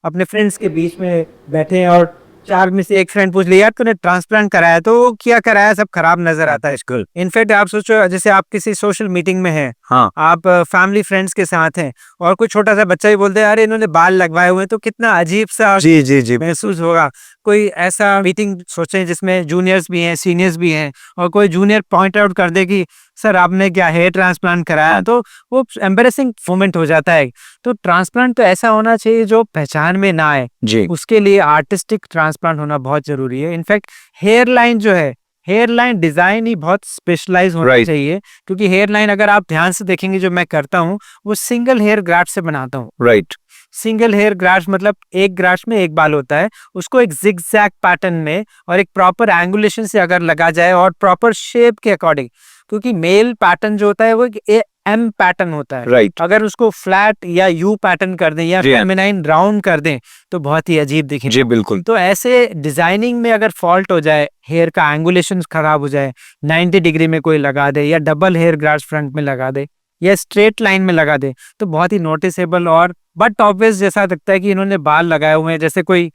अपने फ्रेंड्स के बीच में बैठे हैं और चार में से एक फ्रेंड पूछ लिया यार तूने ट्रांसप्लांट कराया, तो वो क्या कराया सब खराब नजर आता है। इनफैक्ट आप सोचो, जैसे आप किसी सोशल मीटिंग में हैं, हाँ, आप फैमिली फ्रेंड्स के साथ हैं और कोई छोटा सा बच्चा ही बोलते हैं अरे इन्होंने बाल लगवाए हुए हैं, तो कितना अजीब सा जी, जी, जी, महसूस होगा। कोई ऐसा मीटिंग सोचें जिसमें जूनियर्स भी हैं, सीनियर्स भी हैं, और कोई जूनियर पॉइंट आउट कर दे कि सर आपने क्या हेयर ट्रांसप्लांट कराया, तो वो एम्बेरसिंग मोमेंट हो जाता है। तो ट्रांसप्लांट तो ऐसा होना चाहिए जो पहचान में ना आए, जी, उसके लिए आर्टिस्टिक ट्रांसप्लांट होना बहुत जरूरी है। इनफैक्ट हेयर लाइन जो है, हेयर लाइन डिजाइन ही बहुत स्पेशलाइज होना Right. चाहिए, क्योंकि हेयर लाइन अगर आप ध्यान से देखेंगे जो मैं करता हूँ, वो सिंगल हेयर ग्राफ्ट से बनाता हूँ। राइट, सिंगल हेयर ग्राफ्ट मतलब एक ग्राफ्ट में एक बाल होता है, उसको एक जिगजैग पैटर्न में और एक प्रॉपर एंगुलेशन से अगर लगा जाए और प्रॉपर शेप के अकॉर्डिंग, क्योंकि मेल पैटर्न जो होता है वो एक एम पैटर्न होता है। राइट, अगर उसको फ्लैट या यू पैटर्न कर दें या जी हाँ। फेमिनाइन राउंड कर दें तो बहुत ही अजीब दिखेगा। जी, बिल्कुल, तो ऐसे डिजाइनिंग में अगर फॉल्ट हो जाए, हेयर का एंगुलेशन खराब हो जाए, 90 डिग्री में कोई लगा दे या डबल हेयर ग्राफ्ट फ्रंट में लगा दे या स्ट्रेट लाइन में लगा दे, तो बहुत ही नोटिसेबल और बट ऑब्वियस जैसा लगता है कि इन्होंने बाल लगाए हुए हैं, जैसे कोई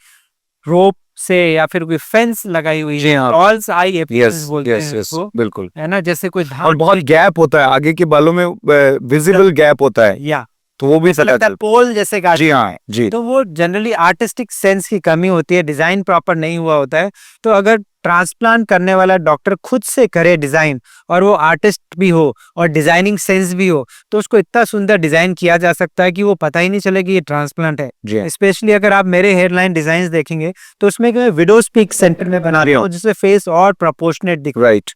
रोप से या फिर कोई फेंस लगाई हुई जी है। हाँ। फॉल्स आई यस, बोलते यस, हैं यस, इसको, बिल्कुल। है ना, जैसे कोई और बहुत गैप होता है आगे के बालों में, विजिबल गैप होता है, या तो वो भी ऐसा पता लगता है चलता पोल जैसे है। गाछ। जी हाँ, जी, तो वो जनरली आर्टिस्टिक सेंस की कमी होती है, डिजाइन प्रॉपर नहीं हुआ होता है। तो अगर ट्रांसप्लांट करने वाला डॉक्टर खुद से करे डिजाइन और वो आर्टिस्ट भी हो और डिजाइनिंग सेंस भी हो, तो उसको इतना सुंदर डिजाइन किया जा सकता है कि वो पता ही नहीं चले कि ये ट्रांसप्लांट है। जी हाँ। स्पेशली अगर आप मेरे हेयरलाइन डिजाइन देखेंगे तो उसमें विडोज पीक सेंटर में बना रहा हूँ, जिससे फेस और प्रोपोर्शनेट दिख, राइट,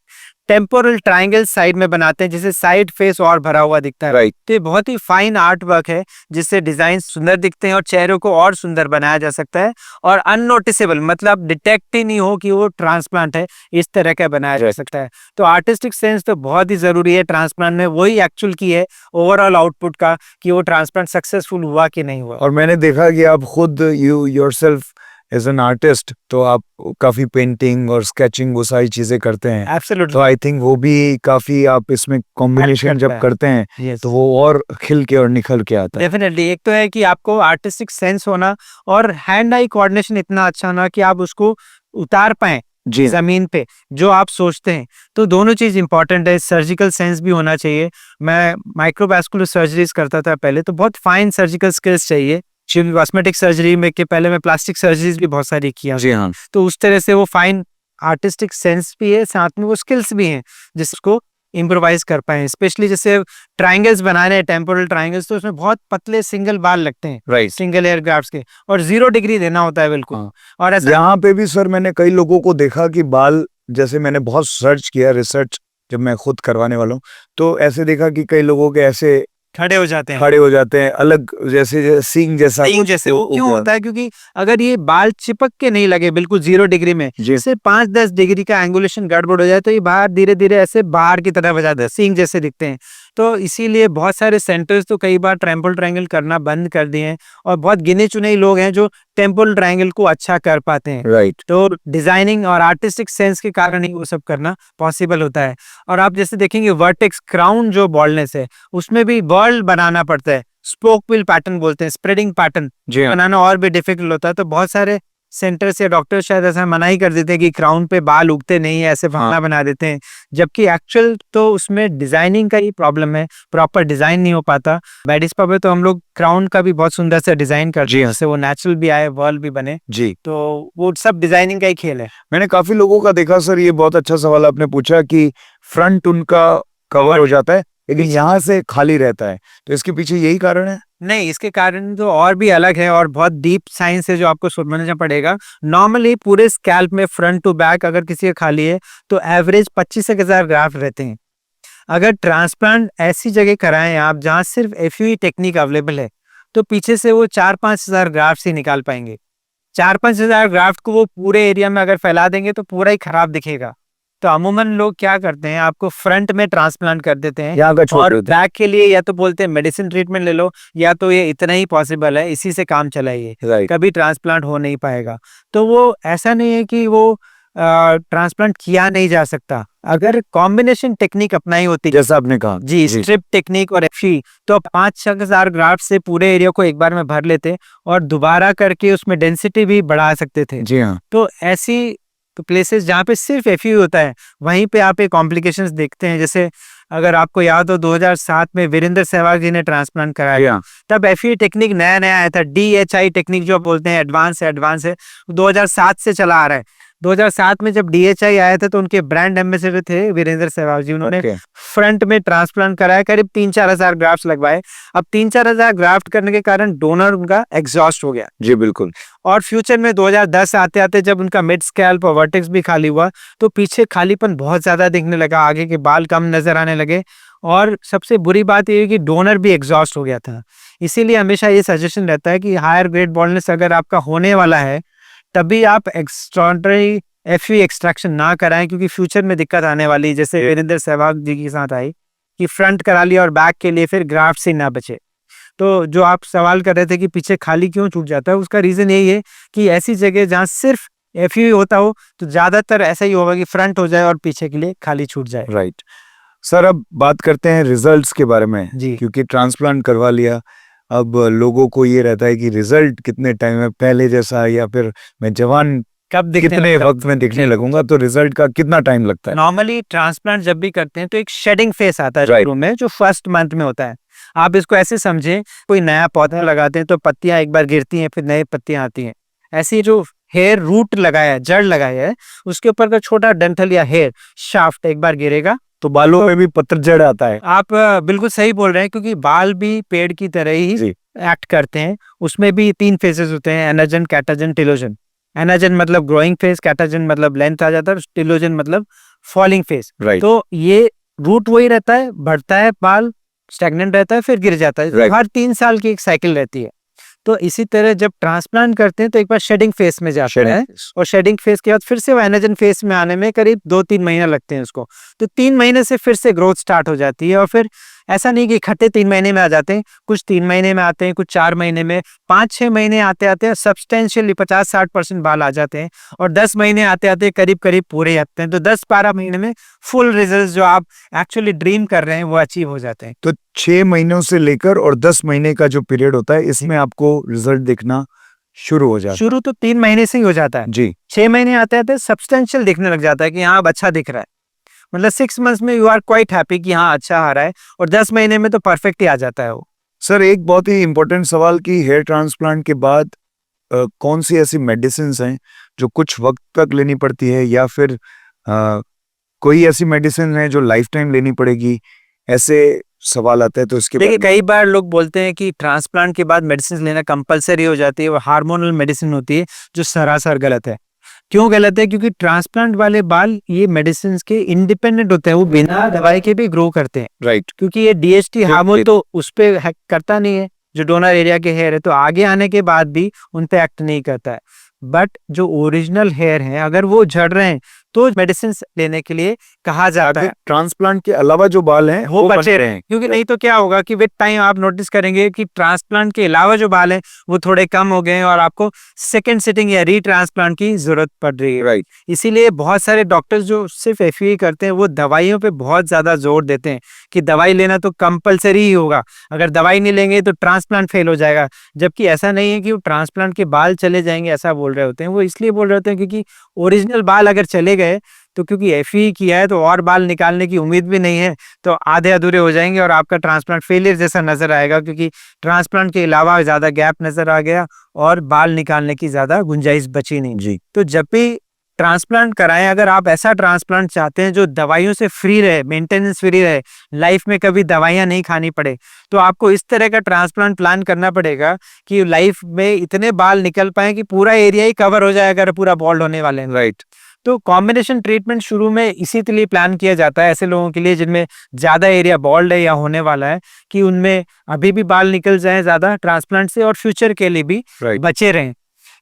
टेम्पोरल ट्रायंगल साइड में बनाते हैं जिससे साइड फेस और भरा हुआ दिखता है। राइट, तो ये बहुत ही फाइन आर्ट वर्क है जिससे डिजाइन सुंदर दिखते हैं और चेहरों को और सुंदर बनाया जा सकता है और अननोटिसेबल, मतलब डिटेक्ट ही नहीं हो कि वो ट्रांसप्लांट है, इस तरह का बनाया जा सकता है। तो आर्टिस्टिक सेंस तो बहुत ही जरूरी है ट्रांसप्लांट में, वही एक्चुअल की है ओवरऑल आउटपुट का कि वो ट्रांसप्लांट सक्सेसफुल हुआ कि नहीं हुआ। और मैंने देखा कि आप खुद योरसेल्फ एज एन आर्टिस्ट, तो आप काफी पेंटिंग और स्केचिंग वो सारी चीजें करते हैं, तो एब्सोल्युटली, आई थिंक वो भी काफी आप इसमें कॉम्बिनेशन जब करते हैं तो वो और खिल के और निखर के आता है। डेफिनेटली, एक तो है कि आपको आर्टिस्टिक सेंस होना और हैंड आई कोऑर्डिनेशन इतना अच्छा होना कि आप उसको उतार पाए जी, जमीन पे जो आप सोचते हैं, तो दोनों चीज इंपॉर्टेंट है। सर्जिकल सेंस भी होना चाहिए। मैं माइक्रोवास्कुलर सर्जरीज करता था पहले, तो बहुत फाइन सर्जिकल स्किल्स चाहिए। कॉस्मेटिक सर्जरी में के पहले मैं प्लास्टिक सर्जरीज भी बहुत सारी किया, जी हाँ, तो उस तरह से वो फाइन आर्टिस्टिक सेंस भी है, साथ में वो स्किल्स भी हैं जिसको इम्प्रोवाइज कर पाए। स्पेशली जैसे ट्रायंगल्स बना रहे हैं, टेम्पोरल ट्रायंगल्स, तो उसमें बहुत पतले सिंगल बाल लगते हैं, राइट, सिंगल एयर ग्राफ्ट्स के, और 0 डिग्री देना होता है बिल्कुल। हाँ। और ऐसा यहाँ पे भी सर मैंने कई लोगों को देखा कि बाल, जैसे मैंने बहुत सर्च किया, रिसर्च जब मैं खुद करवाने वाला हूँ, तो ऐसे देखा कि कई लोगों के ऐसे खड़े हो जाते हैं, खड़े हो जाते हैं अलग, जैसे सींग जैसा, सींग जैसे। वो क्यों होता है? क्योंकि अगर ये बाल चिपक के नहीं लगे बिल्कुल 0 डिग्री में, जी, सिर्फ 5-10 डिग्री का एंगुलेशन गड़बड़ हो जाए तो ये बाहर धीरे धीरे ऐसे बाहर की तरफ आ जाते हैं, सींग जैसे दिखते हैं। तो इसीलिए बहुत सारे सेंटर्स तो कई बार टेम्पल ट्रायंगल करना बंद कर दिए हैं और बहुत गिने चुने ही लोग हैं जो टेम्पल ट्रायंगल को अच्छा कर पाते हैं। राइट। तो डिजाइनिंग और आर्टिस्टिक सेंस के कारण ही वो सब करना पॉसिबल होता है। और आप जैसे देखेंगे वर्टेक्स क्राउन जो बॉल्डनेस है उसमें भी वर्ल्ड बनाना पड़ता है, स्पोक व्हील पैटर्न बोलते हैं, स्प्रेडिंग पैटर्न जी हाँ। बनाना और भी डिफिकल्ट होता है। तो बहुत सारे सेंटर से डॉक्टर शायद ऐसा मना ही कर देते हैं कि क्राउन पे बाल उगते नहीं है, ऐसे भावना बना देते हैं, जबकि एक्चुअल तो उसमें डिजाइनिंग का ही प्रॉब्लम है, प्रॉपर डिजाइन नहीं हो पाता। बैडिस्पा पे तो हम लोग क्राउन का भी बहुत सुंदर से डिजाइन करते हैं जिससे वो नेचुरल भी आए, वर्ल भी बने। जी। तो वो सब डिजाइनिंग का ही खेल है। मैंने काफी लोगों का देखा सर, ये बहुत अच्छा सवाल आपने पूछा कि फ्रंट उनका कवर हो जाता है लेकिन यहाँ से खाली रहता है, तो इसके पीछे यही कारण है? नहीं, इसके कारण तो और भी अलग है और बहुत डीप साइंस है जो आपको समझना पड़ेगा। नॉर्मली पूरे स्कैल्प में फ्रंट टू बैक अगर किसी का खाली है तो एवरेज 25,000 ग्राफ्ट रहते हैं। अगर ट्रांसप्लांट ऐसी जगह कराएं आप जहां सिर्फ एफयूई टेक्निक अवेलेबल है तो पीछे से वो 4-5 हजार ग्राफ्ट ही निकाल पाएंगे। 4-5 हजार ग्राफ्ट को वो पूरे एरिया में अगर फैला देंगे तो पूरा ही खराब दिखेगा। तो अमूमन लोग क्या करते हैं, आपको फ्रंट में ट्रांसप्लांट कर देते हैं यहाँ का छोड़ और देते हैं। बैक के लिए या तो बोलते हैं मेडिसिन ट्रीटमेंट ले लो या तो ये इतना ही पॉसिबल है, इसी से काम चलाइए, राइट। कभी ट्रांसप्लांट हो नहीं पाएगा। तो वो ऐसा नहीं है कि वो ट्रांसप्लांट किया नहीं जा सकता, अगर कॉम्बिनेशन टेक्निक अपनाई होती जैसा आपने कहा जी, स्ट्रिप टेक्निक और एफी, तो 5,000 ग्राफ्ट से पूरे एरिया को एक बार में भर लेते और दोबारा करके उसमें डेंसिटी भी बढ़ा सकते थे। जी हाँ। तो ऐसी प्लेसेस जहाँ पे सिर्फ एफी होता है वहीं पे आप एक कॉम्प्लिकेशंस देखते हैं। जैसे अगर आपको याद हो 2007 में वीरेंद्र सहवाग जी ने ट्रांसप्लांट कराया, तब एफई टेक्निक नया नया आया था। DHI टेक्निक जो बोलते हैं एडवांस है 2007 से चला आ रहा है। 2007 में जब DHI आया था तो उनके ब्रांड एम्बेसडर थे वीरेंद्र सहवाग जी, उन्होंने फ्रंट में ट्रांसप्लांट कराया, करीब 3-4 हजार ग्राफ्ट लगवाए। अब 3-4 हजार ग्राफ्ट करने के कारण डोनर उनका एग्जॉस्ट हो गया। जी बिल्कुल। और फ्यूचर में 2010 आते आते जब उनका मिड स्कैल्प और वर्टेक्स भी खाली हुआ तो पीछे खालीपन बहुत ज्यादा दिखने लगा, आगे के बाल कम नजर आने लगे और सबसे बुरी बात यह है कि डोनर भी एग्जॉस्ट हो गया था। इसीलिए हमेशा ये सजेशन रहता है कि हायर ग्रेड बॉल्डनेस अगर आपका होने वाला है तभी आप एक्स्ट्राऑर्डिनरी एफई एक्सट्रैक्शन ना कराएं, क्योंकि फ्यूचर में दिक्कत आने वाली, जैसे वीरेंद्र सहवाग जी के साथ आई कि फ्रंट करा लिया और बैक के लिए फिर ग्राफ्ट से ना बचे। तो जो आप सवाल कर रहे थे कि पीछे खाली क्यों छूट जाता है, उसका रीजन यही है कि ऐसी जगह जहां सिर्फ एफयू होता हो तो ज्यादातर ऐसा ही होगा कि फ्रंट हो जाए और पीछे के लिए खाली छूट जाए। राइट सर, अब बात करते हैं रिजल्ट्स के बारे में जी। क्योंकि ट्रांसप्लांट करवा लिया, अब लोगों को ये रहता है कि रिजल्ट कितने टाइम में पहले जैसा, या फिर मैं जवान कब कितने वक्त में दिखने लगूंगा, तो रिजल्ट का कितना टाइम लगता है? नॉर्मली ट्रांसप्लांट जब भी करते हैं तो एक शेडिंग फेस आता है शुरू में जो फर्स्ट मंथ में होता है। आप इसको ऐसे समझें, कोई नया पौधा लगाते हैं तो पत्तियां एक बार गिरती हैं फिर नई पत्तियां आती हैं। ऐसी जो हेयर रूट लगाया है, जड़ लगाया है, उसके ऊपर का छोटा डंठल या हेयर शाफ्ट एक बार गिरेगा तो बालों में भी पतझड़ आता है। आप बिल्कुल सही बोल रहे हैं, क्योंकि बाल भी पेड़ की तरह ही एक्ट करते हैं। उसमें भी 3 फेजेस होते हैं, एनाजन, कैटाजन, टेलोजन। एनाजन मतलब ग्रोइंग फेज, कैटाजन मतलब लेंथ आ जाता है, टेलोजन मतलब फॉलिंग फेज। तो ये रूट वही रहता है, बढ़ता है, बाल स्टैग्नेंट रहता है फिर गिर जाता है। हर 3 साल की एक साइकिल रहती है। तो इसी तरह जब ट्रांसप्लांट करते हैं तो एक बार शेडिंग फेस में जाता है और शेडिंग फेस के बाद फिर से वो एनाजन फेस में आने में करीब 2-3 महीना लगते हैं उसको। तो 3 महीने से फिर से ग्रोथ स्टार्ट हो जाती है और फिर ऐसा नहीं कि इकट्ठे 3 महीने में आ जाते हैं, कुछ 3 महीने में आते हैं, कुछ 4 महीने में, 5-6 महीने आते आते सब्सटेंशियली 50-60% बाल आ जाते हैं और 10 महीने आते आते करीब करीब पूरे आते हैं। तो 10-12 महीने में फुल रिजल्ट जो आप एक्चुअली ड्रीम कर रहे हैं वो अचीव हो जाते हैं। तो 6 महीनों से लेकर और 10 महीने का जो पीरियड होता है इसमें आपको रिजल्ट दिखना शुरू हो जाता है। शुरू तो 3 महीने से ही हो जाता है जी। 6 महीने आते आते सब्सटेंशियल दिखने लग जाता है कि हाँ अब अच्छा दिख रहा है, मतलब 6 मंथ्स में यू आर क्वाइट हैप्पी कि हाँ अच्छा आ रहा है, और 10 महीने में तो परफेक्ट ही आ जाता है वो। सर एक बहुत ही इम्पोर्टेंट सवाल कि हेयर ट्रांसप्लांट के बाद कौन सी ऐसी मेडिसिन हैं जो कुछ वक्त तक लेनी पड़ती है, या फिर कोई ऐसी मेडिसिन है जो लाइफ टाइम लेनी पड़ेगी, ऐसे सवाल आता है। तो इसके देखिए कई बार लोग बोलते हैं कि ट्रांसप्लांट के बाद मेडिसिन लेना कंपलसरी हो जाती है, वो हार्मोनल मेडिसिन होती है, जो सरासर गलत है। क्यों गलत है? क्योंकि ट्रांसप्लांट वाले बाल ये मेडिसिन के इंडिपेंडेंट होते हैं, वो बिना दवाई के भी ग्रो करते हैं। राइट। क्योंकि ये DHT हार्मोन तो उस पे करता नहीं है, जो डोनर एरिया के हेयर है, तो आगे आने के बाद भी उन पे एक्ट नहीं करता है। बट जो ओरिजिनल हेयर है अगर वो झड़ रहे हैं तो मेडिसिन लेने के लिए कहा जाता है। ट्रांसप्लांट के अलावा जो बाल हैं वो बचे रहे हैं, क्योंकि नहीं तो क्या होगा कि विद टाइम आप नोटिस करेंगे कि ट्रांसप्लांट के अलावा जो बाल हैं वो थोड़े कम हो गए हैं और आपको सेकंड सिटिंग या रीट्रांसप्लांट की जरूरत पड़ रही है। राइट। इसीलिए बहुत सारे डॉक्टर्स जो सिर्फ एफईई करते हैं वो दवाइयों पे बहुत ज्यादा जोर देते हैं कि दवाई लेना तो कंपलसरी ही होगा, अगर दवाई नहीं लेंगे तो ट्रांसप्लांट फेल हो जाएगा। जबकि ऐसा नहीं है कि वो ट्रांसप्लांट के बाल चले जाएंगे ऐसा बोल रहे होते हैं, वो इसलिए बोल रहे होते हैं क्योंकि ओरिजिनल बाल अगर चले गए तो क्योंकि एफईई किया है तो और बाल निकालने की उम्मीद भी नहीं है, तो आधे अधूरे हो जाएंगे और आपका ट्रांसप्लांट फेलियर जैसा नजर आएगा, क्योंकि ट्रांसप्लांट के अलावा ज्यादा गैप नजर आ गया और बाल निकालने की ज्यादा गुंजाइश बची नहीं। जी। तो जब भी ट्रांसप्लांट कराएं, अगर आप ऐसा ट्रांसप्लांट चाहते हैं जो दवाइयों से फ्री रहे, मेंटेनेंस फ्री रहे, लाइफ में कभी दवाइयां नहीं खानी पड़े, तो आपको इस तरह का ट्रांसप्लांट प्लान करना पड़ेगा कि लाइफ में इतने बाल निकल पाए कि पूरा एरिया ही कवर हो जाए अगर पूरा बॉल्ड होने वाले हैं। राइट। तो कॉम्बिनेशन ट्रीटमेंट शुरू में इसी के लिए प्लान किया जाता है ऐसे लोगों के लिए जिनमें ज्यादा एरिया बॉल्ड है या होने वाला है, कि उनमें अभी भी बाल निकल जाए ज्यादा ट्रांसप्लांट से और फ्यूचर के लिए भी राइट। बचे रहें।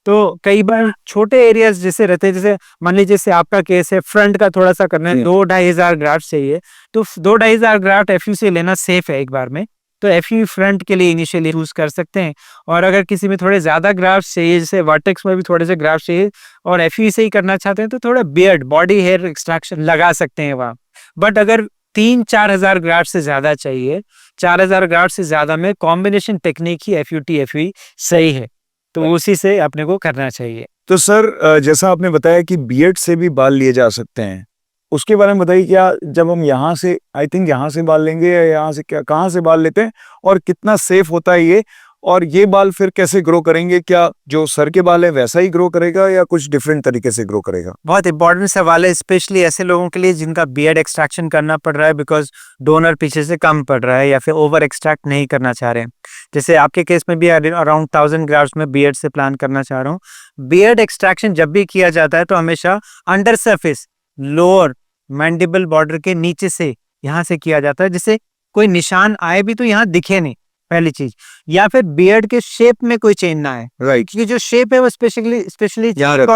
तो कई बार छोटे एरियाज जैसे रहते हैं, जैसे मान लीजिए जैसे आपका केस है, फ्रंट का थोड़ा सा करना है, 2-2.5 हजार ग्राफ्ट चाहिए, तो 2-2.5 हजार ग्राफ्ट एफयू से लेना सेफ है एक बार में, तो एफयू फ्रंट के लिए इनिशियली यूज कर सकते हैं। और अगर किसी में थोड़े ज्यादा ग्राफ्ट चाहिए, जैसे वर्टेक्स में भी थोड़े से ग्राफ्ट चाहिए और एफयू से ही करना चाहते हैं, तो थोड़ा बियर्ड बॉडी हेयर एक्सट्रैक्शन लगा सकते हैं वहाँ। बट अगर 3-4 हजार ग्राफ्ट से ज्यादा चाहिए, 4 हजार ग्राफ्ट से ज्यादा में कॉम्बिनेशन टेक्निक ही एफयूटी एफयू सही है, तो उसी से अपने को करना चाहिए। तो सर जैसा आपने बताया कि बियर्ड से भी बाल लिए जा सकते हैं, उसके बारे में बताइए। क्या जब हम यहाँ से, आई थिंक यहाँ से बाल लेंगे या यहाँ से, क्या कहाँ से बाल लेते हैं और कितना सेफ होता है ये, और ये बाल फिर कैसे ग्रो करेंगे? क्या जो सर के बाल है वैसा ही ग्रो करेगा या कुछ डिफरेंट तरीके से ग्रो करेगा? बहुत इंपॉर्टेंट सवाल है, स्पेशली ऐसे लोगों के लिए जिनका बियर्ड एक्सट्रैक्शन करना पड़ रहा है बिकॉज डोनर पीछे से कम पड़ रहा है या फिर ओवर एक्सट्रैक्ट नहीं करना चाह रहे हैं। जैसे आपके केस में भी अराउंड 1000 ग्राफ्ट में बियर्ड से प्लान करना चाह रहा हूँ। बियर्ड एक्सट्रैक्शन जब भी किया जाता है तो हमेशा under surface lower mandible border के नीचे से यहाँ से किया जाता है, जिससे कोई निशान आए भी तो यहाँ दिखे नहीं, पहली चीज, या फिर बियर्ड के शेप में कोई चेंज ना आए। राइट। क्योंकि जो शेप है वो स्पेशली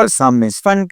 सामने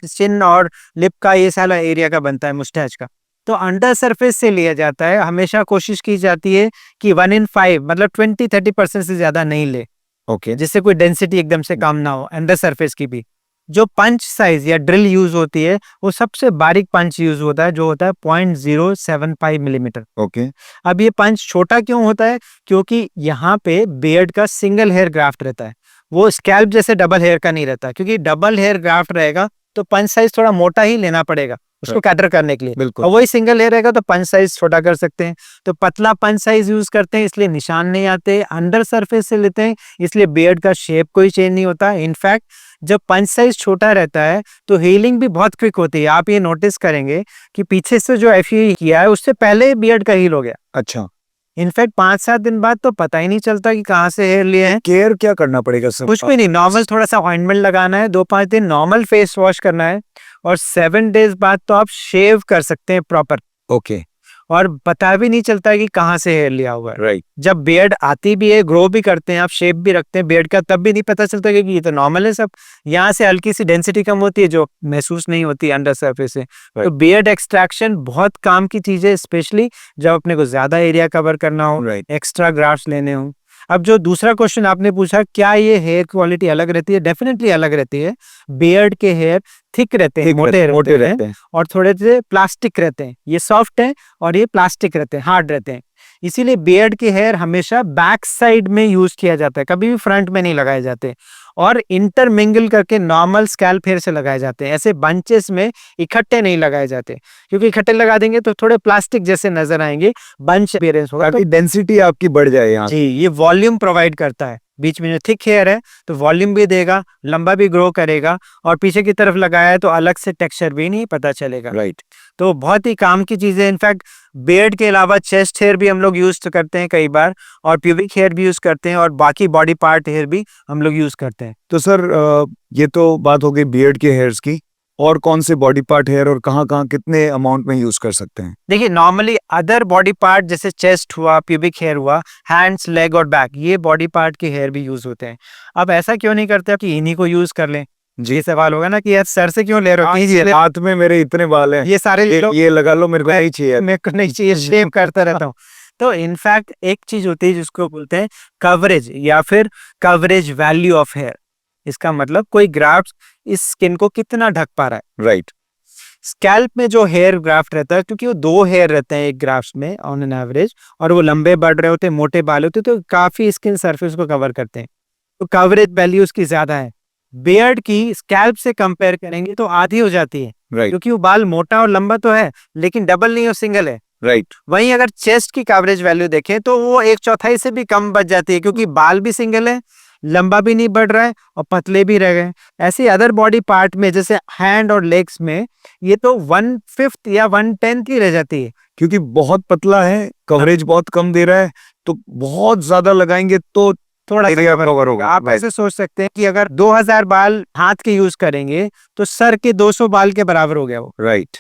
चिन और लिप का ये सारा एरिया का बनता है, मुस्टैच का, तो अंडर सरफेस से लिया जाता है। हमेशा कोशिश की जाती है कि 1 in 5 मतलब 20-30% से ज्यादा नहीं ले, ओके, जिससे कोई डेंसिटी एकदम से कम ना हो अंडर सरफेस की भी। जो पंच साइज या ड्रिल यूज होती है वो सबसे बारीक पंच यूज होता है, जो होता है 0.075 मिलीमीटर। ओके। अब ये पंच छोटा क्यों होता है? क्योंकि यहाँ पे बियर्ड का सिंगल हेयर ग्राफ्ट रहता है, वो स्कैल्प जैसे डबल हेयर का नहीं रहता, क्योंकि डबल हेयर ग्राफ्ट रहेगा तो पंच साइज थोड़ा मोटा ही लेना पड़ेगा उसको कैटर करने के लिए। बिल्कुल। और वही सिंगल हेयर रहेगा तो पंच साइज छोटा कर सकते हैं, तो पतला पंच साइज यूज करते हैं, इसलिए निशान नहीं आते। अंडर सरफेस से लेते हैं इसलिए बियर्ड का शेप कोई चेंज नहीं होता। इनफैक्ट जब पंच साइज छोटा रहता है तो हीलिंग भी बहुत क्विक होती है। आप ये नोटिस करेंगे कि पीछे से जो एफयू किया है उससे पहले बियर्ड का हील हो गया। अच्छा। इनफैक्ट 5-7 दिन बाद तो पता ही नहीं चलता कि कहाँ से हेयर लिए हैं। केयर क्या करना पड़ेगा सर? कुछ भी नहीं, नॉर्मल थोड़ा सा ऑइंटमेंट लगाना है, 2-5 दिन नॉर्मल फेस वॉश करना है और 7 डेज बाद तो आप शेव कर सकते हैं प्रॉपर, ओके। और पता भी नहीं चलता है कि कहाँ से हेयर लिया हुआ है। राइट। जब बियर्ड आती भी है, ग्रो भी करते हैं, आप शेप भी रखते हैं बियर्ड का, तब भी नहीं पता चलता कि ये तो नॉर्मल है सब। यहाँ से हल्की सी डेंसिटी कम होती है जो महसूस नहीं होती अंडर सरफेस से। तो बियर्ड एक्सट्रैक्शन बहुत काम की चीज है, स्पेशली जब अपने को ज्यादा एरिया कवर करना हो, एक्स्ट्रा ग्राफ्ट्स लेने हो। अब जो दूसरा क्वेश्चन आपने पूछा, क्या ये हेयर क्वालिटी अलग रहती है? डेफिनेटली अलग रहती है। बियर्ड के हेयर थिक रहते हैं, मोटे रहते हैं और थोड़े से प्लास्टिक रहते हैं। ये सॉफ्ट है और ये प्लास्टिक रहते हैं, हार्ड रहते हैं। इसीलिए बियर्ड के हेयर हमेशा बैक साइड में यूज किया जाता है, कभी भी फ्रंट में नहीं लगाए जाते, और इंटरमिंगल करके नॉर्मल स्कैल्प हेयर से लगाए जाते हैं। ऐसे बंचेस में इकट्ठे नहीं लगाए जाते, क्योंकि इकट्ठे लगा देंगे तो थोड़े प्लास्टिक जैसे नजर आएंगे, बंच अपीयरेंस होगा, ताकि डेंसिटी आपकी बढ़ जाए। यहाँ जी, ये वॉल्यूम प्रोवाइड करता है। बीच में जो थिक हेयर है तो वॉल्यूम भी देगा, लंबा भी ग्रो करेगा, और पीछे की तरफ लगाया है तो अलग से टेक्सचर भी नहीं पता चलेगा। राइट। तो बहुत ही काम की चीज है। इनफैक्ट बियर्ड के अलावा चेस्ट हेयर भी हम लोग यूज करते हैं कई बार, और प्यूबिक हेयर भी यूज करते हैं, और बाकी बॉडी पार्ट हेयर भी हम लोग यूज करते हैं। तो सर ये तो बात हो गई बियर्ड के हेयर्स की, और कौन से बॉडी पार्ट हेयर और कहाँ कहाँ कितने अमाउंट में यूज कर सकते हैं? देखिए, नॉर्मली अदर बॉडी पार्ट जैसे चेस्ट हुआ, प्यूबिक हेयर हुआ, हैंड्स, लेग और बैक, ये बॉडी पार्ट के हेयर भी यूज होते हैं। अब ऐसा क्यों नहीं करते कि इन्हीं को यूज कर लें? ये सवाल होगा ना कि यार सर से क्यों ले रहे हो, कीजिए। हाथ में मेरे इतने बाल हैं, ये सारे लोग ये लगा लो, मेरे को नहीं चाहिए। मेरे को नहीं चाहिए, शेव करता रहता हूँ। तो इनफैक्ट एक चीज होती है जिसको बोलते हैं कवरेज या फिर कवरेज वैल्यू ऑफ हेयर। इसका मतलब कोई ग्राफ्ट इस स्किन को कितना ढक पा रहा है। राइट। स्कैल्प में जो हेयर ग्राफ्ट रहता है, क्योंकि वो 2 हेयर रहते हैं एक ग्राफ्ट में ऑन एन एवरेज, और वो लंबे बढ़ रहे होते हैं, मोटे बाल होते हैं, तो काफी स्किन सरफेस को कवर करते हैं, तो कवरेज वैल्यू उसकी ज्यादा है। बियर्ड की स्कैल्प से कंपेयर करेंगे तो आधी हो जाती है, राइट। क्योंकि वो बाल मोटा और लंबा तो है लेकिन डबल नहीं, हो सिंगल है। राइट। वहीं अगर चेस्ट की कवरेज वैल्यू देखें तो वो 1/4 से भी कम बच जाती है, क्योंकि बाल भी सिंगल है, लंबा भी नहीं बढ़ रहा है और पतले भी रह गए। ऐसे अदर बॉडी पार्ट में जैसे हैंड और लेग्स में ये तो 1/5 या 1/10 ही रह जाती है। क्योंकि बहुत पतला है, कवरेज बहुत कम दे रहा है, तो बहुत ज्यादा लगाएंगे तो थोड़ा एरिया कवर होगा। आप ऐसे सोच सकते हैं कि अगर 2000 बाल हाथ के यूज करेंगे तो सर के 200 बाल के बराबर हो गया वो। राइट।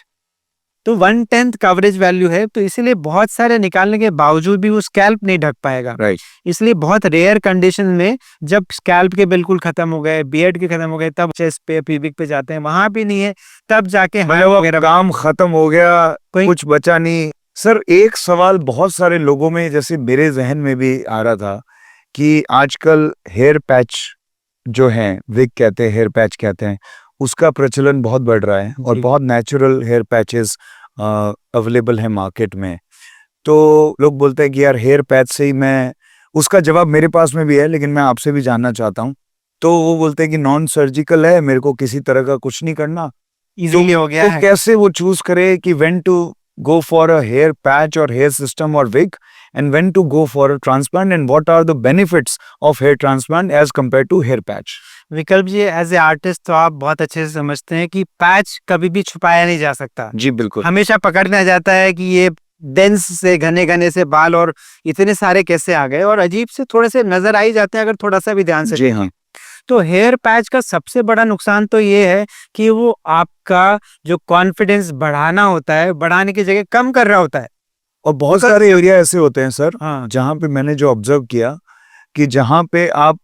तो 1/10 कवरेज वैल्यू है, तो इसीलिए बहुत सारे निकालने के बावजूद भी वो स्कैल्प नहीं ढक पाएगा। राइट। इसलिए बहुत रेयर कंडीशन में जब स्कैल्प के बिल्कुल खत्म हो गए, बियर्ड के खत्म हो गए, तब चेस्ट पे प्यूबिक पे जाते हैं, वहां भी नहीं है, तब जाके मतलब काम खत्म हो गया, कोई कुछ बचा नहीं। सर एक सवाल बहुत सारे लोगों में, जैसे मेरे जहन में भी आ रहा था कि आजकल हेयर पैच जो है, विग कहते हैं, हेयर पैच कहते हैं, उसका प्रचलन बहुत बढ़ रहा है और जी। बहुत नेचुरल हेयर पैचेस अवेलेबल है मार्केट में। तो लोग बोलते हैं कि यार हेयर पैच से ही मैं, उसका जवाब मेरे पास में भी है लेकिन मैं आपसे भी जानना चाहता हूँ। तो वो बोलते हैं कि नॉन सर्जिकल है, मेरे को किसी तरह का कुछ नहीं करना, इजीली हो गया तो है। कैसे वो चूज करे कि when to go for a hair patch और हेयर सिस्टम और wig, and when to go for a transplant, and what are the benefits of hair transplant as compare to hair patch? विकल्प जी, as a artist तो आप बहुत अच्छे से समझते हैं कि पैच कभी भी छुपाया नहीं जा सकता, जी बिल्कुल। हमेशा पकड़ना जाता है कि ये डेंस से घने घने से बाल और इतने सारे कैसे आ गए, और अजीब से थोड़े से नजर आ ही जाते हैं अगर थोड़ा सा भी ध्यान से। जी हाँ। तो हेयर पैच का सबसे बड़ा नुकसान तो ये है कि वो आपका जो कॉन्फिडेंस बढ़ाना होता है, बढ़ाने की जगह कम कर रहा होता है। और बहुत सारे एरिया ऐसे होते हैं सर, हाँ, जहाँ पे मैंने जो ऑब्जर्व किया कि जहाँ पे आप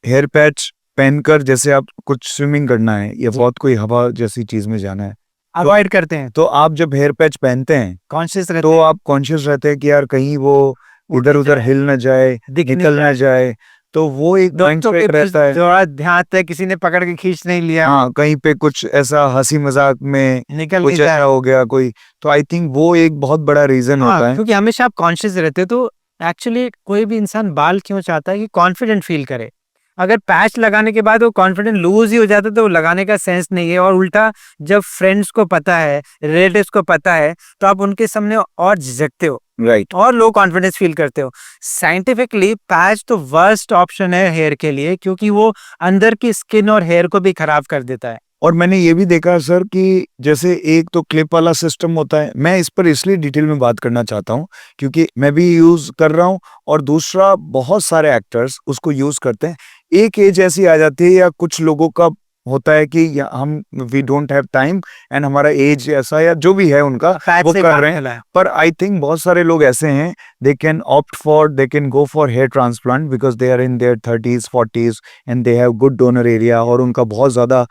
हेयर पैच पहनकर, जैसे आप कुछ स्विमिंग करना है या बहुत कोई हवा जैसी चीज में जाना है, अवॉइड करते हैं, तो आप जब हेयर पैच पहनते हैं कॉन्शियस रहते तो हैं, आप कॉन्शियस रहते हैं कि यार कहीं वो इधर उधर हिल न जाए, दिख नहीं निकल न जाए, तो वो एक माइंड दोस्तों के सेट रहता है। थोड़ा ध्यान है, किसी ने पकड़ के खींच नहीं लिया, हाँ, कहीं पे कुछ ऐसा हंसी मजाक में निकल कुछ नहीं ऐसा जाए। हो गया कोई, तो आई थिंक वो एक बहुत बड़ा रीजन होता हाँ, है। क्योंकि हमेशा आप कॉन्शियस रहते हैं, तो एक्चुअली कोई भी इंसान बाल क्यों चाहता है कि कॉन्फिडेंट फील करे। अगर पैच लगाने के बाद वो कॉन्फिडेंट लूज ही हो जाता है तो वो लगाने का सेंस नहीं है। और उल्टा जब फ्रेंड्स को पता है, रिलेटिव्स को पता है, तो आप उनके सामने और झिझकते हो राइट। और लो कॉन्फिडेंस फील करते हो। साइंटिफिकली पैच तो वर्स्ट ऑप्शन है हेयर के लिए, क्योंकि वो अंदर की स्किन और हेयर को भी खराब कर देता है। और मैंने ये भी देखा सर कि जैसे एक तो क्लिप वाला सिस्टम होता है, मैं इस पर इसलिए डिटेल में बात करना चाहता हूँ क्योंकि मैं भी यूज कर रहा हूँ, और दूसरा बहुत सारे एक्टर्स उसको यूज करते हैं। एक एज ऐसी आ जाती है या कुछ लोगों का होता है कि हम we don't have time and हमारा एज ऐसा या जो भी है उनका पैच वो से कर बाल रहे हैं। फैलाए। पर आई थिंक बहुत सारे लोग ऐसे हैं, they can go for hair transplant because they are in their 30s 40s and they have good donor area, और उनका बहुत ज्यादा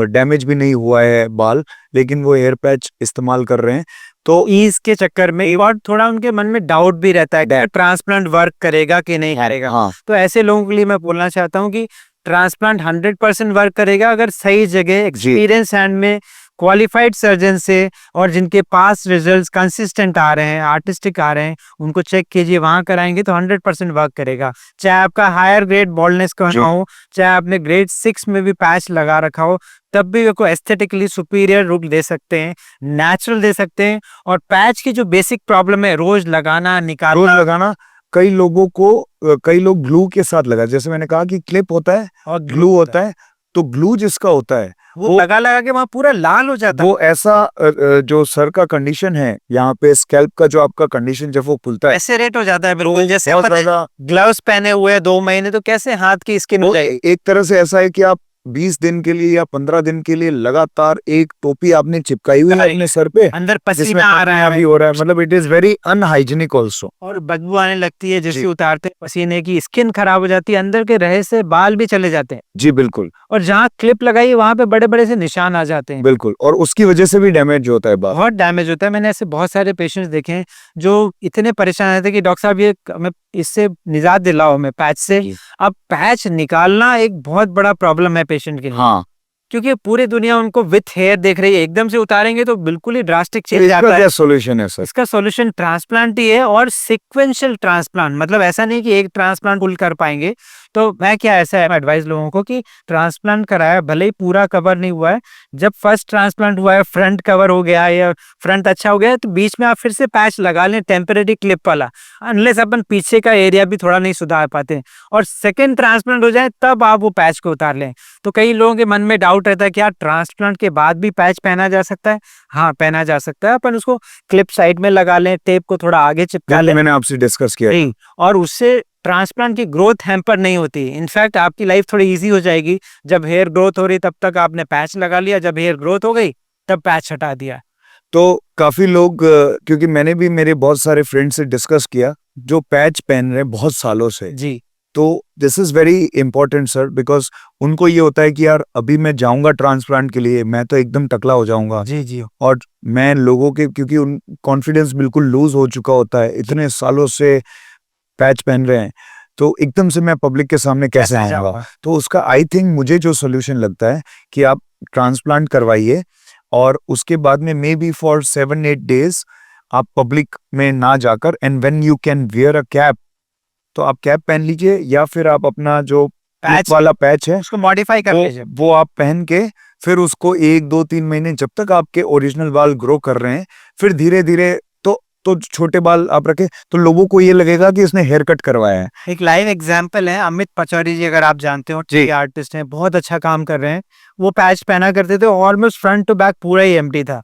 डैमेज भी नहीं हुआ है बाल, लेकिन वो हेयर पैच इस्तेमाल कर रहे हैं। तो ईज के चक्कर में और थोड़ा उनके मन में डाउट भी रहता है कि ट्रांसप्लांट वर्क करेगा कि नहीं करेगा। हाँ, तो ऐसे लोगों के लिए मैं बोलना चाहता हूँ कि ट्रांसप्लांट 100% वर्क करेगा अगर सही जगह, एक्सपीरियंस हैंड में, क्वालिफाइड सर्जन से, और जिनके पास रिजल्ट्स कंसिस्टेंट आ रहे हैं, आर्टिस्टिक आ रहे हैं, उनको चेक कीजिए, वहां कराएंगे तो 100% वर्क करेगा। चाहे आपका हायर ग्रेड बॉल्डनेस का हो, चाहे आपने ग्रेड 6 में भी पैच लगा रखा हो, तब भी को एस्थेटिकली सुपीरियर लुक दे सकते हैं, नेचुरल दे सकते हैं। और पैच की जो बेसिक प्रॉब्लम है, रोज लगाना, निकालना, कई लोगों को कई लोग ग्लू के साथ लगा, जैसे मैंने कहा कि क्लिप होता है और ग्लू होता है, तो ग्लू जिसका होता है वो लगा लगा के वहां पूरा लाल हो जाता है। वो ऐसा जो सर का कंडीशन है, यहाँ पे स्कैल्प का जो आपका कंडीशन जब वो खुलता है ऐसे रेट हो जाता है बिल्कुल, जैसे बहुत ज्यादा। ग्लव्स पहने हुए 2 महीने तो कैसे हाथ की स्किन हो जाएगी। एक तरह से ऐसा है कि आप 20 दिन के लिए या 15 दिन के लिए लगातार एक टोपी आपने चिपकाई हुई है अपने सर पे, अंदर जिसमें पसीना आ रहा भी है हो रहा है, मतलब it is very unhygienic also. और बदबू आने लगती है, जैसे जी। उतारते हैं पसीने की, स्किन खराब हो जाती है, अंदर के रहे से बाल भी चले जाते हैं जी बिल्कुल और जहाँ क्लिप लगाई है वहां पे बड़े बड़े से निशान आ जाते हैं। बिल्कुल, और उसकी वजह से भी डैमेज होता है बाल। बहुत डैमेज होता है। मैंने ऐसे बहुत सारे पेशेंट्स देखे हैं जो इतने परेशान रहते हैं कि डॉक्टर साहब ये मैं इससे निजात दिलाओ हमें पैच से। अब पैच निकालना एक बहुत बड़ा प्रॉब्लम है पेशेंट के लिए, हाँ, क्योंकि पूरी दुनिया उनको विथ हेयर देख रही है, एकदम से उतारेंगे तो बिल्कुल ही ड्रास्टिक चेंज इसका आता है। क्या सॉल्यूशन है सर? इसका सॉल्यूशन ट्रांसप्लांट ही है, और सीक्वेंशियल ट्रांसप्लांट, मतलब ऐसा नहीं कि एक ट्रांसप्लांट फुल कर पाएंगे। तो मैं क्या ऐसा है एडवाइस लोगों को कि ट्रांसप्लांट कराया, भले ही पूरा कवर नहीं हुआ है, जब फर्स्ट ट्रांसप्लांट हुआ है, फ्रंट कवर हो गया है या फ्रंट अच्छा हो गया है, तो बीच में आप फिर से पैच लगा लें टेम्परेरी क्लिप वाला, अनलेस अपन पीछे का एरिया भी थोड़ा नहीं सुधार पाते, और सेकेंड ट्रांसप्लांट हो जाए तब आप वो पैच को उतार लें। तो कई लोगों के मन में डाउट रहता है कि यार ट्रांसप्लांट के बाद भी पैच पहना जा सकता है? हाँ, पहना जा सकता है। अपन उसको क्लिप साइड में लगा लें, टेप को थोड़ा आगे चिपका लें, मैंने आपसे डिस्कस किया। नहीं, और उससे ट्रांसप्लांट की ग्रोथ हैम्पर नहीं होती। इनफैक्ट आपकी लाइफ थोड़ी इजी हो जाएगी। जब हेयर ग्रोथ हो रही तब तक आपने पैच लगा लिया, जब हेयर ग्रोथ हो गई तब पैच हटा दिया। तो काफी लोग क्योंकि मैंने भी मेरे बहुत सारे फ्रेंड से डिस्कस किया जो पैच पहन रहे हैं बहुत सालों से, जी, तो this is very important sir, because उनको ये होता है कि यार अभी मैं जाऊंगा ट्रांसप्लांट के लिए, मैं तो एकदम टकला हो जाऊंगा, जी, जी, और मैं लोगों के, क्योंकि उन कॉन्फिडेंस बिल्कुल लूज हो चुका होता है, इतने सालों से पैच पहन रहे हैं, तो एकदम से मैं पब्लिक के सामने कैसे आऊंगा? जाऊंगा? तो उसका आई थिंक मुझे जो सोल्यूशन लगता है कि आप ट्रांसप्लांट करवाइए, और उसके बाद में मे बी फॉर 7-8 डेज आप पब्लिक में ना जाकर, and when you can wear a cap, तो आप कैप पहन लीजिए, या फिर आप अपना जो पैच पैच वाला पैच है उसको मॉडिफाई कर लीजिए। वो आप पहन के फिर उसको 1 2 3 महीने जब तक आपके ओरिजिनल बाल ग्रो कर रहे हैं, फिर धीरे धीरे तो छोटे बाल आप रखें, तो लोगों को ये लगेगा कि इसने हेयर कट करवाया है। एक लाइव एग्जांपल है अमित पचौरी जी, अगर आप जानते हो, जी। आर्टिस्ट हैं, बहुत अच्छा काम कर रहे हैं। वो पैच पहना करते थे, ऑलमोस्ट फ्रंट टू बैक पूरा ही एम्प्टी था।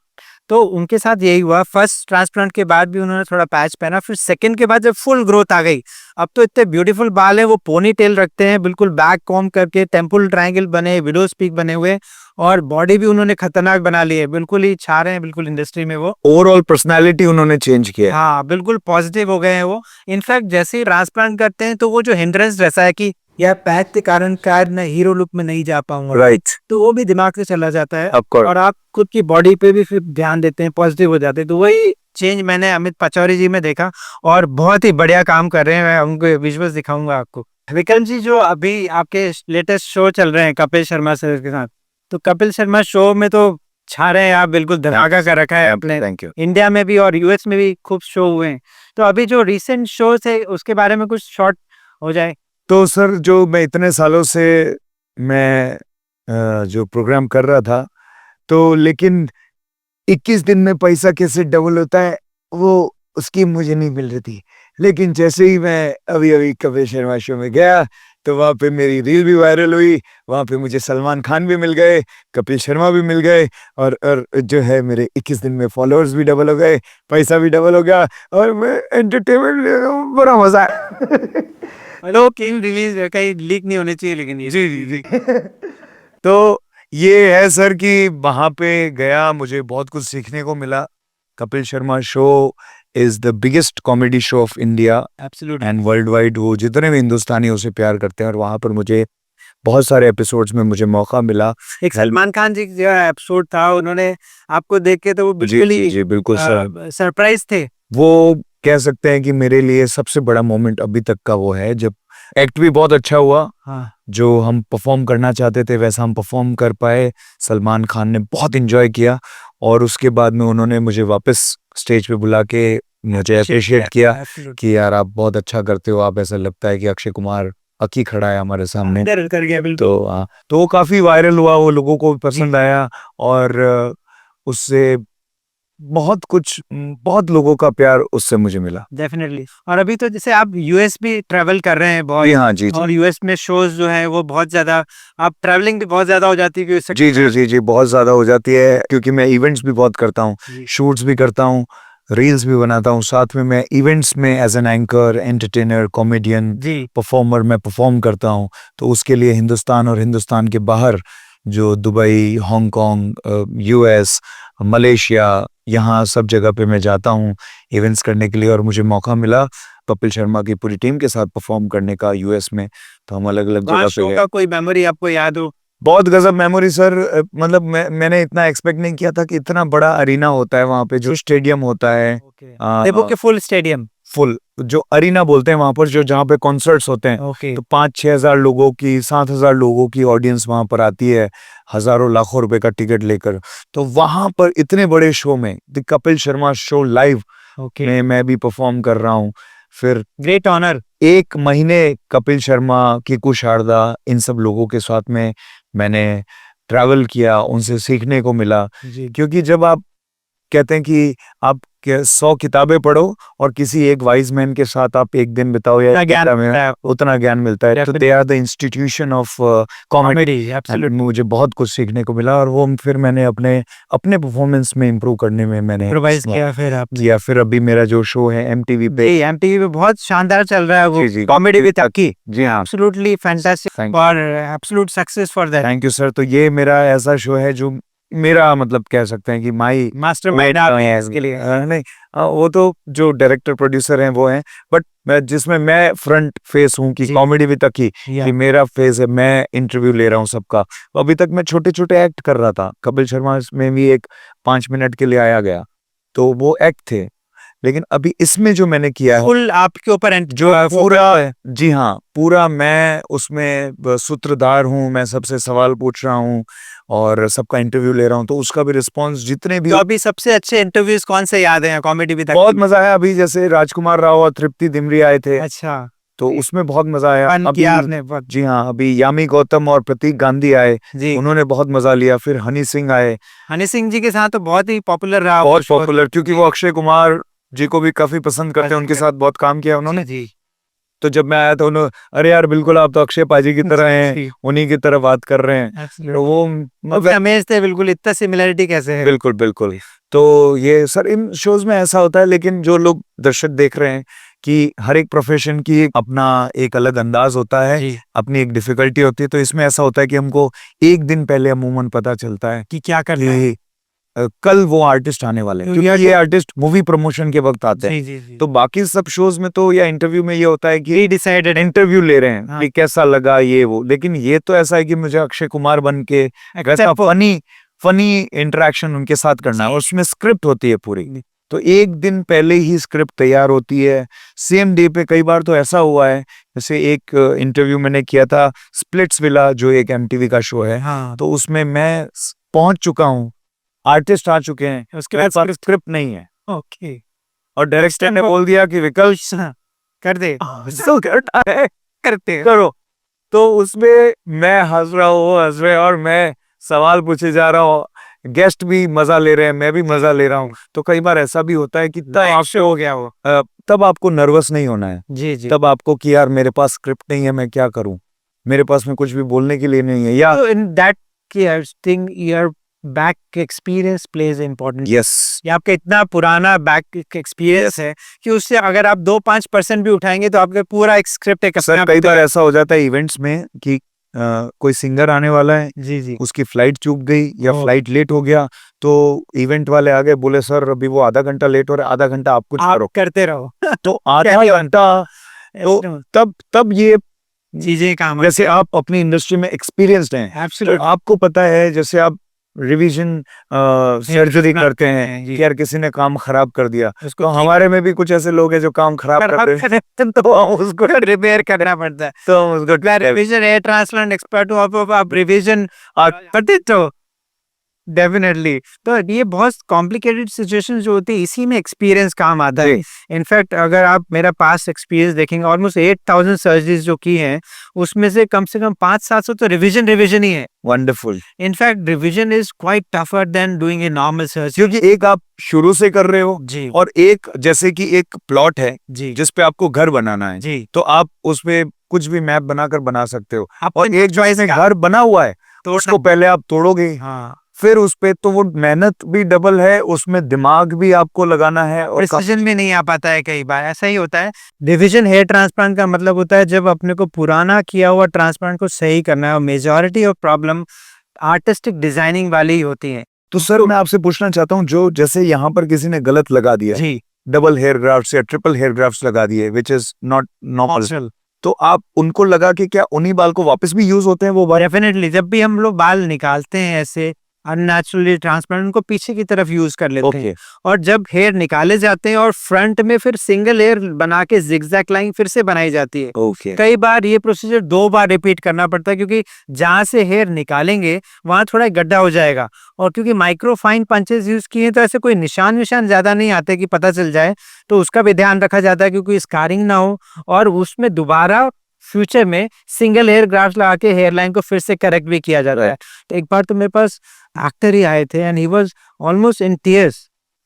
तो उनके साथ यही हुआ, फर्स्ट ट्रांसप्लांट के बाद भी उन्होंने थोड़ा पैच पहना, फिर सेकंड के बाद जब फुल ग्रोथ आ गई, अब तो इतने ब्यूटीफुल बाल हैं, वो पोनी टेल रखते हैं, बिल्कुल बैक कॉम करके, टेम्पल ट्रायंगल बने, विडोज पीक बने हुए, और बॉडी भी उन्होंने खतरनाक बना ली है, बिल्कुल ही छा रहे हैं बिल्कुल इंडस्ट्री में वो। ओवरऑल पर्सनालिटी उन्होंने चेंज किया है। हाँ, बिल्कुल पॉजिटिव हो गए हैं वो। इनफैक्ट जैसे ही ट्रांसप्लांट करते हैं तो वो जो हिंड्रेंस रहता है कि यार पैच के कारण शायद मैं हीरो लुक में नहीं जा पाऊंगा, राइट, तो वो भी दिमाग से चला जाता है, ऑफ कोर्स। और आप खुद की बॉडी पे भी फिर ध्यान देते हैं, पॉजिटिव हो जाते हैं। तो वही चेंज मैंने अमित पचौरी जी में देखा, और बहुत ही बढ़िया काम कर रहे हैं। मैं उनको विजुअल्स दिखाऊंगा आपको। विक्रम जी, जो अभी आपके लेटेस्ट शो चल रहे हैं कपिल शर्मा सर के साथ, तो कपिल शर्मा शो में तो छा रहे हैं आप, बिल्कुल धमाका कर रखा है अपने थैंक यू। इंडिया में भी और यूएस में भी खूब शो हुए हैं। तो अभी जो रिसेंट शो है उसके बारे में कुछ शॉर्ट हो जाए। तो सर, जो मैं इतने सालों से मैं जो प्रोग्राम कर रहा था, तो लेकिन 21 दिन में पैसा कैसे डबल होता है वो उसकी मुझे नहीं मिल रही थी, लेकिन जैसे ही मैं अभी अभी कपिल शर्मा शो में गया, तो वहाँ पे मेरी रील भी वायरल हुई, वहाँ पे मुझे सलमान खान भी मिल गए, कपिल शर्मा भी मिल गए, और जो है मेरे 21 दिन में फॉलोअर्स भी डबल हो गए, पैसा भी डबल हो गया, और मैं एंटरटेनमेंट, बड़ा मजा आया। हेलो, किंग रिलीज कहीं लीक नहीं होने चाहिए, लेकिन ये जी जी जी। तो ये है सर कि वहां पे गया, मुझे बहुत कुछ सीखने को मिला। Kapil Sharma show is the biggest comedy show off India absolutely. And world wide. वो जितने भी हिंदुस्तानी उसे प्यार करते हैं, और वहां पर मुझे बहुत सारे एपिसोड्स में मुझे मौका मिला। एक सलमान खान जी जो एपिसोड था, उन्होंने आपको देख के तो वो जी बिल्कुल जी ही जी बिल्कुल सर, सरप्राइज थे। वो कह सकते हैं कि मेरे लिए सबसे बड़ा मोमेंट अभी तक का वो है, जब एक्ट भी बहुत अच्छा हुआ, हाँ, जो हम परफॉर्म करना चाहते थे वैसा हम परफॉर्म कर पाए, सलमान खान ने बहुत एंजॉय किया, और उसके बाद में उन्होंने मुझे वापस स्टेज पे बुला के मुझे अप्रिशिएट किया कि यार आप बहुत अच्छा करते हो, आप ऐसा लगता है कि अक्षय कुमार अकी खड़ा है हमारे सामने। कर गया बिल्कुल। तो हाँ, तो वो काफी वायरल हुआ, वो लोगों को भी पसंद आया, और उससे बहुत कुछ, बहुत लोगों का प्यार उससे मुझे मिला। डेफिनेटली। और अभी तो जैसे आप यूएस भी ट्रैवल कर रहे हैं बहुत, जी हाँ, जी जी और यूएस में शोज जो है वो बहुत ज्यादा, आप ट्रैवलिंग भी बहुत ज्यादा हो जाती है जी जी जी जी बहुत ज्यादा हो जाती है, क्योंकि मैं इवेंट्स भी बहुत करता हूँ, जी। शूट्स भी करता हूँ, रील्स भी बनाता हूँ, साथ में मैं इवेंट्स में as an anchor, entertainer, comedian, जी परफॉर्मर मैं परफॉर्म करता हूँ। तो उसके लिए हिंदुस्तान और हिंदुस्तान के बाहर जो दुबई, हांगकांग, यूएस, मलेशिया, यहाँ सब जगह पे मैं जाता हूँ इवेंट्स करने के लिए। और मुझे मौका मिला कपिल शर्मा की पूरी टीम के साथ परफॉर्म करने का यूएस में। तो हम अलग अलग जगह पे शो गए। का कोई मेमोरी आपको याद हो? बहुत गजब मेमोरी सर। मतलब मैंने इतना एक्सपेक्ट नहीं किया था कि इतना बड़ा अरीना होता है वहाँ पे, जो स्टेडियम होता है, देखो के फुल स्टेडियम। फुल जो अरीना बोलते हैं वहां पर, जो जहाँ पे कॉन्सर्ट्स होते हैं। ओके तो 5-6 हजार लोगों की, 7 हजार लोगों की ऑडियंस वहां पर आती है, हजारों लाखों रुपए का टिकट लेकर। तो वहां पर इतने बड़े शो में the Kapil Sharma show live okay में मैं भी परफॉर्म कर रहा हूँ। फिर ग्रेट ऑनर। 1 महीने कपिल शर्मा, कीकू शारदा, इन सब लोगों के साथ में मैंने ट्रैवल किया, उनसे सीखने को मिला। जी क्योंकि जब आप कहते हैं कि आप 100 किताबें पढ़ो और किसी एक वाइज मैन के साथ आप एक दिन बिताओ या उतना ज्ञान में मिलता है आपको। उतना ज्ञान मिलता है। तो they are the institution of comedy. Comedy absolutely मुझे बहुत कुछ सीखने को मिला और वो फिर मैंने अपने अपने परफॉर्मेंस में इम्प्रूव करने में मैंने इम्प्रोवाइज किया फिर आप। किया। फिर अभी मेरा जो शो है एमटीवी पे, एमटीवी पे बहुत शानदार चल रहा है वो, जी, जी, कॉमेडी विद अक्की। जी हाँ, absolutely fantastic Thank for absolute success for that. Thank you sir. तो ये मेरा ऐसा शो है जो मेरा मतलब कह सकते हैं कि माई मास्टरमाइंड आप हैं इसके लिए। नहीं, वो तो जो डायरेक्टर प्रोड्यूसर हैं वो हैं, बट मैं जिसमें मैं फ्रंट फेस हूँ कि जी। कॉमेडी विद की या कि मेरा फेस है, मैं इंटरव्यू ले रहा हूँ सबका। तो अभी तक मैं छोटे छोटे एक्ट कर रहा था, कपिल शर्मा में भी एक 5 मिनट के लिए आया गया, तो वो एक्ट थे। लेकिन अभी इसमें जो मैंने किया है फुल आपके ऊपर जो पूरा, जी हाँ, पूरा मैं उसमें सूत्रधार हूँ, मैं सबसे सवाल पूछ रहा हूँ और सबका इंटरव्यू ले रहा हूँ। तो उसका भी रिस्पॉन्स जितने भी तो अभी सबसे अच्छे इंटरव्यूज कौन से याद हैं कॉमेडी विद बहुत मजा आया। अभी जैसे राजकुमार राव और तृप्ति दिमरी आए थे, अच्छा तो उसमें बहुत मजा आया। फन अभी किया आपने बहुत। जी हाँ, अभी यामी गौतम और प्रतीक गांधी आए, जी उन्होंने बहुत मजा लिया। फिर हनी सिंह आए, हनी सिंह जी के साथ तो बहुत ही पॉपुलर रहा बहुत पॉपुलर, क्योंकि वो अक्षय कुमार जी को भी काफी पसंद करते हैं, उनके साथ बहुत काम किया उन्होंने। जी तो जब मैं आया तो उन्होंने, अरे यार बिल्कुल आप तो अक्षय पाजी की तरह हैं, उन्हीं की तरह बात कर रहे हैं। तो वो अमेज थे बिल्कुल, इतना सिमिलरिटी कैसे है। बिल्कुल बिल्कुल। तो ये सर इन शोज में ऐसा होता है, लेकिन जो लोग दर्शक देख रहे हैं कि हर एक प्रोफेशन की अपना एक अलग अंदाज होता है, जी अपनी एक डिफिकल्टी होती है। तो इसमें ऐसा होता है कि हमको एक दिन पहले अमूमन पता चलता है कि क्या करना है। कि कल वो आर्टिस्ट आने वाले हैं, क्योंकि ये आर्टिस्ट मूवी प्रमोशन के वक्त आते हैं। जी जी तो बाकी सब शोज में तो या इंटरव्यू में ये होता है कि डिसाइडेड इंटरव्यू ले रहे हैं हाँ। कि कैसा लगा ये वो। लेकिन ये तो ऐसा है कि मुझे अक्षय कुमार बन के वैसा फनी इंटरेक्शन उनके साथ करना है, उसमें स्क्रिप्ट होती है पूरी। तो एक दिन पहले ही स्क्रिप्ट तैयार होती है, सेम डे पे। कई बार तो ऐसा हुआ है, जैसे एक इंटरव्यू मैंने किया था स्प्लिट्स विला, जो एक एमटीवी का शो है, हाँ तो उसमें मैं पहुंच चुका हूँ, आर्टिस्ट आ चुके हैं, उसके मेरे बाद पास स्क्रिप्ट नहीं है ओके और डायरेक्टर ने बोल दिया कि विकल्प कर दे जो करना है करते हैं। करो। तो उसमें मैं हंस रहा हूँ, वो हंस रहे हैं और मैं सवाल पूछे जा रहा हूँ, गेस्ट भी मजा ले रहे हैं, मैं भी मजा ले रहा हूँ। तो कई बार ऐसा भी होता है कि आपसे हो गया वो। तब आपको नर्वस नहीं होना है, जी जी तब आपको कि यार मेरे पास स्क्रिप्ट नहीं है, मैं क्या करूं, मेरे पास में कुछ भी बोलने के लिए नहीं है, या So in that case, thing your back experience plays important। Yes ये आपका इतना पुराना बैक एक्सपीरियंस है कि उससे अगर आप 2-5% भी उठाएंगे तो आपका पूरा एक स्क्रिप्ट एक सर। कई बार ऐसा हो जाता है इवेंट्स में कि कोई सिंगर आने वाला है, जी जी उसकी फ्लाइट चूक गई या ओह। फ्लाइट लेट हो गया, तो इवेंट वाले आ गए, बोले सर अभी वो आधा घंटा लेट हो रहा है, आधा घंटा आप कुछ आप करो। करते रहो तो आधा घंटा, तो तब ये चीजें काम जैसे आप अपनी इंडस्ट्री में एक्सपीरियंस्ड हैं, तो एब्सोल्युटली आपको पता है, जैसे आप रिवीजन सर्जरी करते हैं जी। कि यार किसी ने काम खराब कर दिया, उसको तो हमारे में भी कुछ ऐसे लोग हैं जो काम खराब करते हैं, तो हम उसको रिपेयर करना पड़ता है। तो हम उसको रिवीजन एयर ट्रांसप्लांट एक्सपर्ट हूँ, आप रिवीजन करते तो डेफिनेटली। तो ये बहुत कॉम्प्लिकेटेड सिचुएशन जो होती है, इसी में एक्सपीरियंस काम आता है। इनफैक्ट अगर आप मेरा पास्ट एक्सपीरियंस देखेंगे, ऑलमोस्ट 8000 सर्जरीज जो की हैं, उसमें से कम 500-700 तो रिवीजन ही है। Wonderful. In fact revision is quite tougher than doing a normal surgery, क्योंकि एक आप शुरू से कर रहे हो जी और एक जैसे कि एक प्लॉट है जी जिस पे आपको घर बनाना है, जी, तो आप उसपे कुछ भी मैप बनाकर बना सकते हो। आप और एक चॉइस में घर बना हुआ है तो उसको पहले आप तोड़ोगे, हाँ फिर उस पे तो वो मेहनत भी डबल है, उसमें दिमाग भी आपको लगाना है और प्रिसीजन में नहीं आ पाता है, कई बार ऐसा ही होता है। डिवीजन हेयर ट्रांसप्लांट का मतलब होता है जब अपने को पुराना किया हुआ ट्रांसप्लांट को सही करना है, और majority of problem artistic designing वाली ही होती है। तो सर मैं आपसे पूछना चाहता हूँ, जो जैसे यहाँ पर किसी ने गलत लगा दिया, जी, डबल हेयर ग्राफ्ट्स या ट्रिपल हेयर ग्राफ्ट्स लगा दिए, which is not normal, Natural। तो आप उनको लगा के क्या उन्हीं बाल को वापस भी यूज होते हैं वो बाल? डेफिनेटली जब भी हम लोग बाल निकालते हैं ऐसे अननेचुरली ट्रांसप्लांट, उनको पीछे की तरफ यूज कर लेते हैं, और जब हेयर निकाले जाते हैं और फ्रंट में फिर सिंगल हेयर बना के जिगजैग लाइन फिर से बनाई जाती है। ओके। कई बार ये प्रोसीजर 2 बार रिपीट करना पड़ता है, क्योंकि जहां से हेयर निकालेंगे वहां थोड़ा गड्ढा हो जाएगा, और क्योंकि माइक्रो फाइन पंचेस यूज किए हैं तो ऐसे कोई निशान विशान ज्यादा नहीं आते कि पता चल जाए, तो उसका भी ध्यान रखा जाता है क्योंकि स्कारिंग ना हो, और उसमें दोबारा फ्यूचर में सिंगल हेयर ग्राफ्ट लगा के हेयर लाइन को फिर से करेक्ट भी किया जाता है। तो एक बार तो मेरे पास एक्टर ही आए थे and he was almost in tears,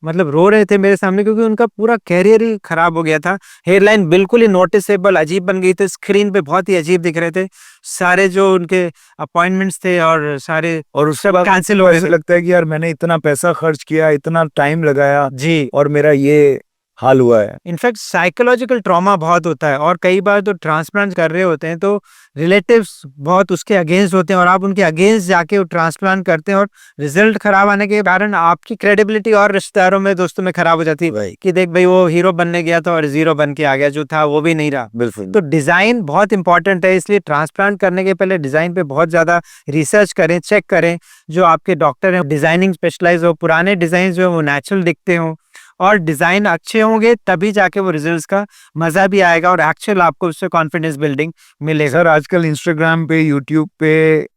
मतलब रो रहे थे मेरे सामने, क्योंकि उनका पूरा कैरियर ही खराब हो गया था। हेयर लाइन बिल्कुल ही नोटिसेबल अजीब बन गई थी, स्क्रीन पे बहुत ही अजीब दिख रहे थे, सारे जो उनके अपॉइंटमेंट्स थे और सारे और उसके बाद कैंसिल हो ऐसे गए। लगता है कि यार मैंने इतना पैसा खर्च किया, इतना टाइम लगाया जी, और मेरा ये हाल हुआ है। इनफैक्ट साइकोलॉजिकल ट्रॉमा बहुत होता है, और कई बार तो ट्रांसप्लांट कर रहे होते हैं तो रिलेटिव्स बहुत उसके अगेंस्ट होते हैं, और आप उनके अगेंस्ट जाके वो ट्रांसप्लांट करते हैं, और रिजल्ट खराब आने के कारण आपकी क्रेडिबिलिटी और रिश्तेदारों में, दोस्तों में खराब हो जाती है कि देख भाई वो हीरो बनने गया था और जीरो बन के आ गया, जो था वो भी नहीं रहा। बिल्कुल। तो डिजाइन बहुत इंपॉर्टेंट है, इसलिए ट्रांसप्लांट करने के पहले डिजाइन पे बहुत ज्यादा रिसर्च करें, चेक करें, जो आपके डॉक्टर हैं डिजाइनिंग स्पेशलाइज हो, पुराने डिजाइन जो है वो नेचुरल दिखते हो, और डिजाइन अच्छे होंगे तभी जाके वो रिजल्ट्स का मजा भी आएगा, और एक्चुअल आपको उससे कॉन्फिडेंस बिल्डिंग मिलेगा। सर आजकल इंस्टाग्राम पे, यूट्यूब पे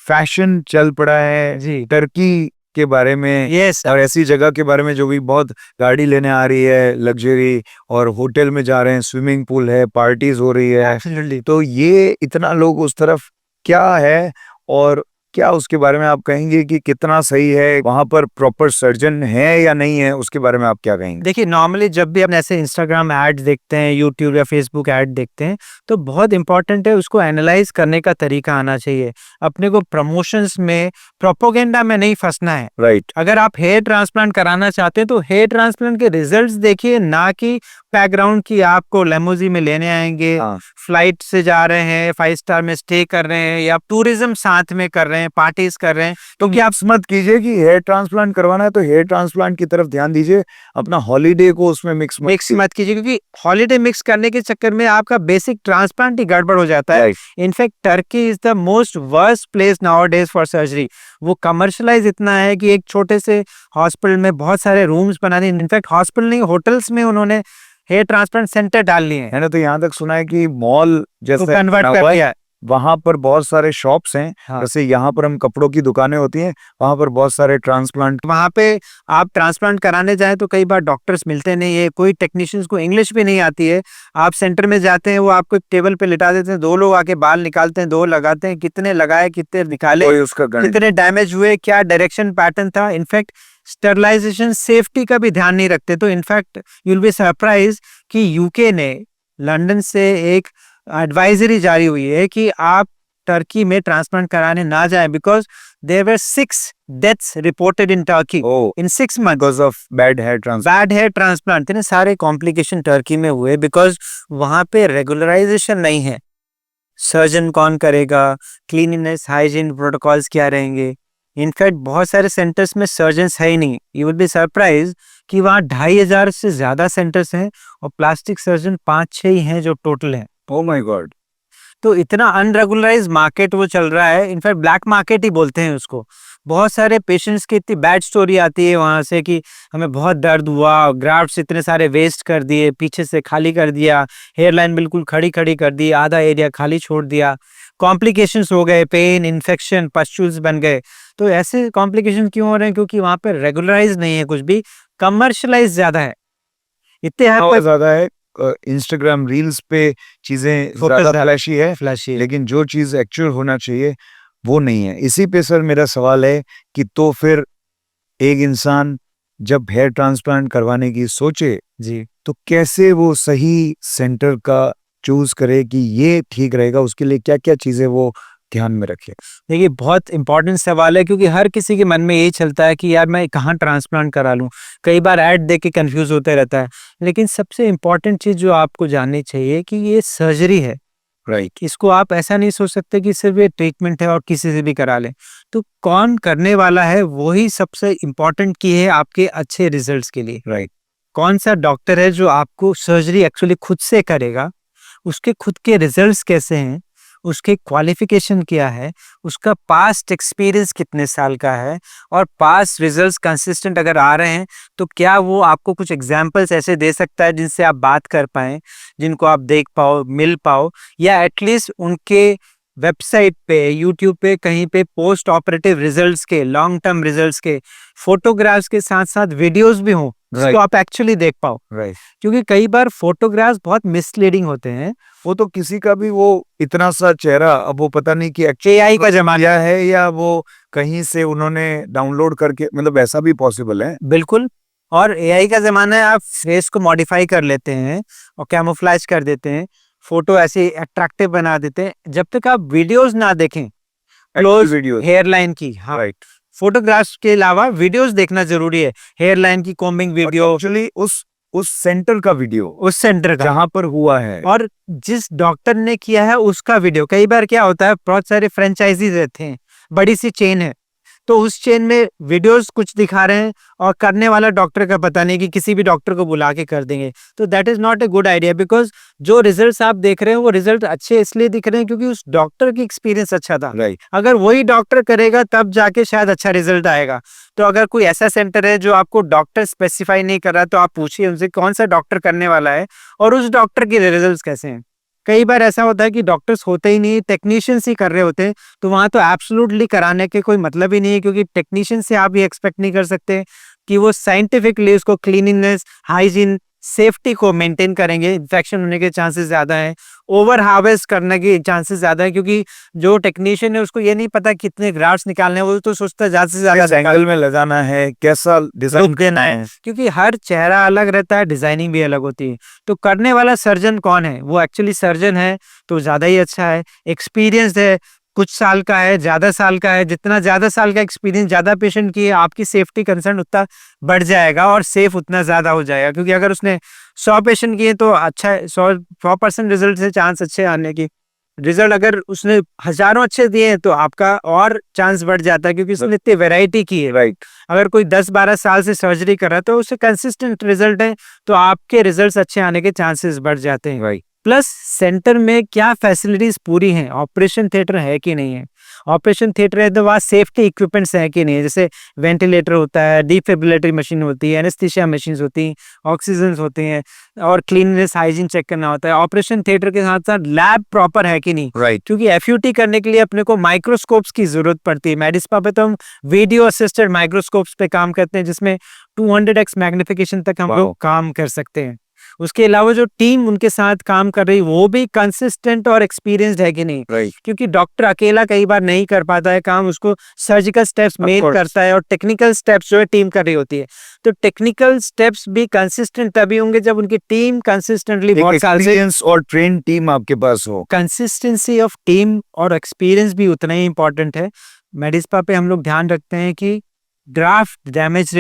फैशन चल पड़ा है जी, टर्की के बारे में, यस, और ऐसी जगह के बारे में जो भी बहुत गाड़ी लेने आ रही है लग्जरी, और होटल में जा रहे हैं, स्विमिंग पूल है, पार्टीज हो रही है, एब्सोल्युटली। तो ये इतना लोग उस तरफ क्या है, और क्या उसके बारे में आप कहेंगे कि कितना सही है, वहां पर प्रॉपर सर्जन है या नहीं है, उसके बारे में आप क्या कहेंगे? देखिए नॉर्मली जब भी हम ऐसे इंस्टाग्राम ऐड देखते हैं, यूट्यूब या फेसबुक ऐड देखते हैं, तो बहुत इंपॉर्टेंट है उसको एनालाइज करने का तरीका आना चाहिए। अपने को प्रमोशंस में, प्रोपोगेंडा में नहीं फंसना है। राइट। अगर आप हेयर ट्रांसप्लांट कराना चाहते हैं तो हेयर ट्रांसप्लांट के रिजल्ट्स देखिए, ना कि बैकग्राउंड की आपको लेमोजी में लेने आएंगे, हाँ। फ्लाइट से जा रहे हैं, 5 स्टार में स्टे कर रहे हैं, या टूरिज्म साथ में कर रहे हैं, पार्टीज कर रहे हैं, तो क्या आप मत कीजिए कि हेयर ट्रांसप्लांट करवाना है तो हेयर ट्रांसप्लांट की तरफ ध्यान दीजिए, अपना हॉलीडे को उसमें मिक्स मत कीजिए, क्योंकि हॉलीडे मिक्स करने के चक्कर में आपका बेसिक ट्रांसप्लांट ही गड़बड़ हो जाता है। In fact Turkey is the most worst place nowadays for surgery. वो कमर्शलाइज इतना है कि एक छोटे से हॉस्पिटल में बहुत सारे रूम्स बना दिए, इनफैक्ट हॉस्पिटल नहीं होटल्स में उन्होंने हेयर ट्रांसप्लांट सेंटर डाल लिए हैं, मैंने तो यहाँ तक सुना है कि मॉल जैसे कन्वर्ट बना कर हुआ है, दिया है। वहां पर बहुत सारे शॉप्स हैं। हाँ। जैसे यहाँ पर हम कपड़ों की दुकानें होती हैं, वहां पर बहुत सारे ट्रांसप्लांट। वहां पे आप ट्रांसप्लांट कराने जाए तो कई बार डॉक्टर्स मिलते नहीं है, कोई टेक्नीशियंस को इंग्लिश भी नहीं आती है। आप सेंटर में जाते हैं, वो आपको एक टेबल पे लिटा देते हैं, 2 लोग आके बाल निकालते हैं, 2 लगाते हैं, कितने लगाए, कितने निकाले, कोई उसका गणित। कितने डैमेज हुए, क्या डायरेक्शन पैटर्न था। इनफैक्ट स्टरलाइजेशन सेफ्टी का भी ध्यान नहीं रखते। तो in fact you will be surprise कि यूके ने, लंदन से एक एडवाइजरी जारी हुई है कि आप टर्की में ट्रांसप्लांट कराने ना जाएं, because there were 6 deaths reported in Turkey in 6 months because of bad hair transplant. Bad hair transplant. इतने सारे कॉम्प्लिकेशन टर्की में हुए बिकॉज वहां पे रेगुलराइजेशन नहीं है। सर्जन कौन करेगा, क्लीनिनेस हाइजीन प्रोटोकॉल्स क्या रहेंगे। इनफैक्ट बहुत सारे सेंटर्स में सर्जन्स है ही नहीं। यू विल बी सरप्राइज कि वहाँ 2500 से ज्यादा सेंटर्स हैं और प्लास्टिक सर्जन 5-6 ही हैं जो टोटल हैं। Oh my God. तो इतना अनरेगुलराइज मार्केट वो चल रहा है, इनफैक्ट ब्लैक मार्केट ही बोलते हैं उसको। बहुत सारे पेशेंट्स की इतनी बैड स्टोरी आती है वहां से कि हमें बहुत दर्द हुआ, ग्राफ्ट्स इतने सारे वेस्ट कर दिए, पीछे से खाली कर दिया, हेयर लाइन बिल्कुल खड़ी खड़ी कर दी, आधा एरिया खाली छोड़ दिया, कॉम्प्लिकेशंस हो गए, पेन, इन्फेक्शन, पस्टूल्स बन गए। तो ऐसे कॉम्प्लिकेशन क्यों हो रहे हैं? क्योंकि वहां पे रेगुलराइज नहीं है, कुछ भी कमर्शलाइज ज्यादा है। इतने ज्यादा है, इंस्टाग्राम रील्स पे चीजें Focus ज्यादा फ्लैशी है, फ्लैशी है। लेकिन जो चीज एक्चुअल होना चाहिए वो नहीं है। इसी पे सर मेरा सवाल है कि तो फिर एक इंसान जब हेयर ट्रांसप्लांट करवाने की सोचे जी, तो कैसे वो सही सेंटर का चूज करे कि ये ठीक रहेगा, उसके लिए क्या क्या चीजें वो ध्यान में रखें? देखिए बहुत इंपॉर्टेंट सवाल है, क्योंकि हर किसी के मन में यही चलता है कि यार मैं कहाँ ट्रांसप्लांट करा लूँ। कई बार ऐड देख के कंफ्यूज होते रहता है। लेकिन सबसे इम्पॉर्टेंट चीज़ जो आपको जाननी चाहिए कि ये सर्जरी है। राइट, इसको आप ऐसा नहीं सोच सकते कि सिर्फ ये ट्रीटमेंट है और किसी से भी करा लें। तो कौन करने वाला है वही सबसे इम्पॉर्टेंट की है आपके अच्छे रिजल्ट्स के लिए। राइट, कौन सा डॉक्टर है जो आपको सर्जरी एक्चुअली खुद से करेगा, उसके खुद के रिजल्ट्स कैसे हैं, उसके क्वालिफिकेशन क्या है, उसका पास्ट एक्सपीरियंस कितने साल का है, और पास्ट रिजल्ट्स कंसिस्टेंट अगर आ रहे हैं तो क्या वो आपको कुछ एग्जांपल्स ऐसे दे सकता है जिनसे आप बात कर पाएँ, जिनको आप देख पाओ, मिल पाओ, या एटलीस्ट उनके वेबसाइट पे, यूट्यूब पे कहीं पे पोस्ट ऑपरेटिव रिजल्ट्स के, लॉन्ग टर्म रिजल्ट्स के फोटोग्राफ्स के साथ-साथ वीडियोस भी हों, जिसको राइट, आप एक्चुअली देख पाओ। राइट। क्योंकि कई बार फोटोग्राफ्स बहुत मिसलीडिंग होते हैं। वो तो किसी का भी वो इतना सा चेहरा, अब वो पता नहीं कि एआई का जमाना है या वो कहीं से उन्होंने डाउनलोड करके, मतलब ऐसा भी पॉसिबल है। बिल्कुल, और एआई का ज़माना है, आप फेस को मॉडिफाई कर लेते हैं और कैमोफ्लेज कर देते हैं, फ़ोटो ऐसे अट्रैक्टिव बना देते हैं। जब तक आप वीडियोज़ ना देखें, क्लोज़ वीडियोस, हेयर लाइन की, हाँ, राइट। फ़ोटोग्राफ्स के अलावा वीडियोज़ देखना ज़रूरी है। हेयर लाइन की कॉम्बिंग वीडियो, एक्चुअली उस सेंटर का वीडियो उस सेंटर का, जहां पर हुआ है। और जिस डॉक्टर ने किया है उसका वीडियो। कई बार क्या होता है, बहुत सारे फ्रेंचाइजीज़ रहते हैं, बड़ी सी चेन है, तो उस चेन में वीडियोस कुछ दिखा रहे हैं और करने वाला डॉक्टर का पता नहीं, कि किसी भी डॉक्टर को बुला के कर देंगे। तो that is not a good idea, because जो रिजल्ट्स आप देख रहे हैं वो रिजल्ट अच्छे इसलिए दिख रहे हैं क्योंकि उस डॉक्टर की एक्सपीरियंस अच्छा था। राइट, अगर वही डॉक्टर करेगा तब जाके शायद अच्छा रिजल्ट आएगा। तो अगर कोई ऐसा सेंटर है जो आपको डॉक्टर स्पेसिफाई नहीं कर रहा, तो आप पूछिए उनसे कौन सा डॉक्टर करने वाला है और उस डॉक्टर के रिजल्ट कैसे हैं। कई बार ऐसा होता है कि डॉक्टर्स होते ही नहीं, टेक्नीशियंस ही कर रहे होते हैं, तो वहां तो एब्सोल्युटली कराने के कोई मतलब ही नहीं है, क्योंकि टेक्नीशियन से आप ये एक्सपेक्ट नहीं कर सकते कि वो साइंटिफिकली उसको क्लीनिनेस, हाइजीन, सेफ्टी को मेंटेन करेंगे। इन्फेक्शन होने के चांसेस ज्यादा हैं, ओवर हार्वेस्ट करने के चांसेस ज्यादा है, क्योंकि जो टेक्नीशियन है उसको ये नहीं पता कितने ग्राफ्ट्स निकालने हैं, वो तो सोचता है ज्यादा से ज्यादा एंगल में लगाना है, कैसा डिजाइन देना है। क्योंकि हर चेहरा अलग रहता है, डिजाइनिंग भी अलग होती है। तो करने वाला सर्जन कौन है, वो एक्चुअली सर्जन है तो ज्यादा ही अच्छा है, एक्सपीरियंस है, कुछ साल का है, ज्यादा साल का है। जितना ज्यादा साल का एक्सपीरियंस, ज्यादा पेशेंट की, आपकी सेफ्टी कंसर्न उतना बढ़ जाएगा और सेफ उतना ज्यादा हो जाएगा। क्योंकि अगर उसने 100 पेशेंट किए तो अच्छा 100% रिजल्ट से चांस अच्छे आने की, रिजल्ट अगर उसने हजारों अच्छे दिए हैं तो आपका और चांस बढ़ जाता है, क्योंकि उसने इतनी वैरायटी की है। राइट, अगर कोई 10-12 साल से सर्जरी कर रहा है तो उससे कंसिस्टेंट रिजल्ट है, तो आपके रिजल्ट्स अच्छे आने के चांसेस बढ़ जाते हैं। राइट। प्लस सेंटर में क्या फैसिलिटीज पूरी हैं, ऑपरेशन थिएटर है कि नहीं है। ऑपरेशन थिएटर है तो वहाँ सेफ्टी इक्विपमेंट्स है कि नहीं है, जैसे वेंटिलेटर होता है, डिफिब्रिलेटरी मशीन होती है, एनेस्थीसिया मशीन होती हैं, ऑक्सीजन होते हैं, और क्लीननेस, हाइजीन चेक करना होता है। ऑपरेशन थिएटर के साथ साथ लैब प्रॉपर है कि नहीं, राइट, क्योंकि एफयूटी करने के लिए अपने को माइक्रोस्कोप्स की जरूरत पड़ती है। मेडिस्पा पे तो हम वीडियो असिस्टेड माइक्रोस्कोप्स पे काम करते हैं, जिसमें 200x मैग्निफिकेशन तक हम वाओ। लोग काम कर सकते हैं। उसके अलावा जो टीम उनके साथ काम कर रही वो भी कंसिस्टेंट और एक्सपीरियंस्ड है कि नहीं, राइट, क्योंकि डॉक्टर अकेला कई बार नहीं कर पाता है काम, उसको सर्जिकल स्टेप्स मेन course. करता है और टेक्निकल स्टेप्स जो है टीम कर रही होती है। तो टेक्निकल स्टेप्स भी कंसिस्टेंट तभी होंगे जब उनकी टीम कंसिस्टेंटली बहुत साल से, एक्सपीरियंस और ट्रेन टीम आपके पास हो। कंसिस्टेंसी ऑफ टीम और एक्सपीरियंस भी उतना ही इंपॉर्टेंट है। मेडिस्पा पे हम लोग ध्यान रखते हैं कि ग्राफ्ट डैमेज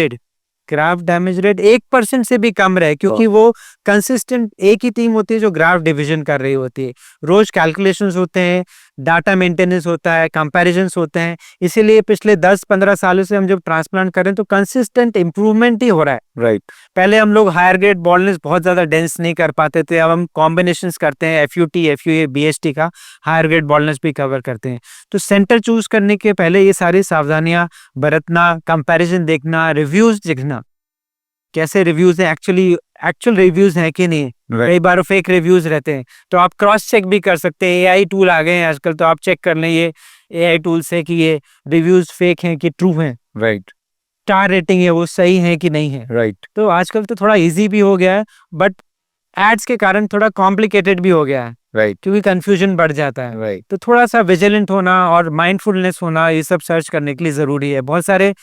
रेट 1% से भी कम रहे, क्योंकि वो कंसिस्टेंट एक ही टीम होती है जो ग्राफ डिवीजन कर रही होती है। रोज कैलकुलेशंस होते हैं, डाटा मेंटेनेंस होता है, कंपैरिजंस होते हैं। इसीलिए पिछले 10-15 सालों से हम जब ट्रांसप्लांट कर रहे हैं तो कंसिस्टेंट इंप्रूवमेंट ही हो रहा है। राइट, पहले हम लोग हायर ग्रेड बॉलनेस बहुत ज्यादा डेंस नहीं कर पाते थे, अब हम कॉम्बिनेशंस करते हैं, एफयूटी, एफयूए, बीएसटी का हायर ग्रेड बॉलनेस भी कवर करते हैं। तो सेंटर चूज करने के पहले ये सारी सावधानियां बरतना, कंपैरिजन देखना, रिव्यूज देखना, कैसे रिव्यूज हैं, एक्चुअल रिव्यूज हैं कि नहीं। कई बार फेक रिव्यूज रहते हैं, तो आप क्रॉस चेक भी कर सकते हैं। एआई टूल आ गए हैं आजकल, तो आप चेक कर लें ये एआई टूल से कि ये रिव्यूज फेक हैं कि ट्रू हैं, राइट, स्टार रेटिंग है वो सही है कि नहीं है। राइट, तो आजकल तो थोड़ा इजी भी हो गया है, बट एड्स के कारण थोड़ा कॉम्प्लिकेटेड भी हो गया है, राइट, क्योंकि कंफ्यूजन बढ़ जाता है। राइट, तो थोड़ा सा विजिलेंट होना और माइंडफुलनेस होना, ये सब सर्च करने के लिए जरूरी है। बहुत सारे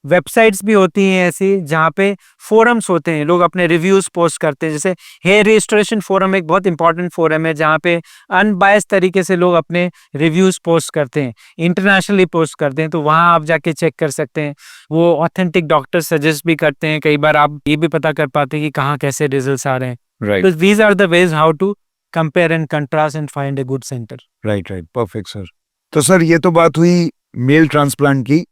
वेबसाइट्स भी होती हैं ऐसी जहाँ पे फोरम्स होते हैं, लोग अपने रिव्यूज पोस्ट करते हैं। जैसे हेयर रिस्टोरेशन फोरम एक बहुत इंपॉर्टेंट फोरम है जहाँ पे अनबायस तरीके से लोग अपने रिव्यूज पोस्ट करते हैं, इंटरनेशनली पोस्ट करते हैं, तो वहाँ आप जाके चेक कर सकते हैं। वो ऑथेंटिक डॉक्टर सजेस्ट भी करते हैं, कई बार आप ये भी पता कर पाते हैं कि कहाँ कैसे रिजल्ट्स आ रहे हैं। राइट तो these are the ways how to compare and contrast and find a good center. Right right perfect sir. तो सर ये तो बात हुई मेल ट्रांसप्लांट की।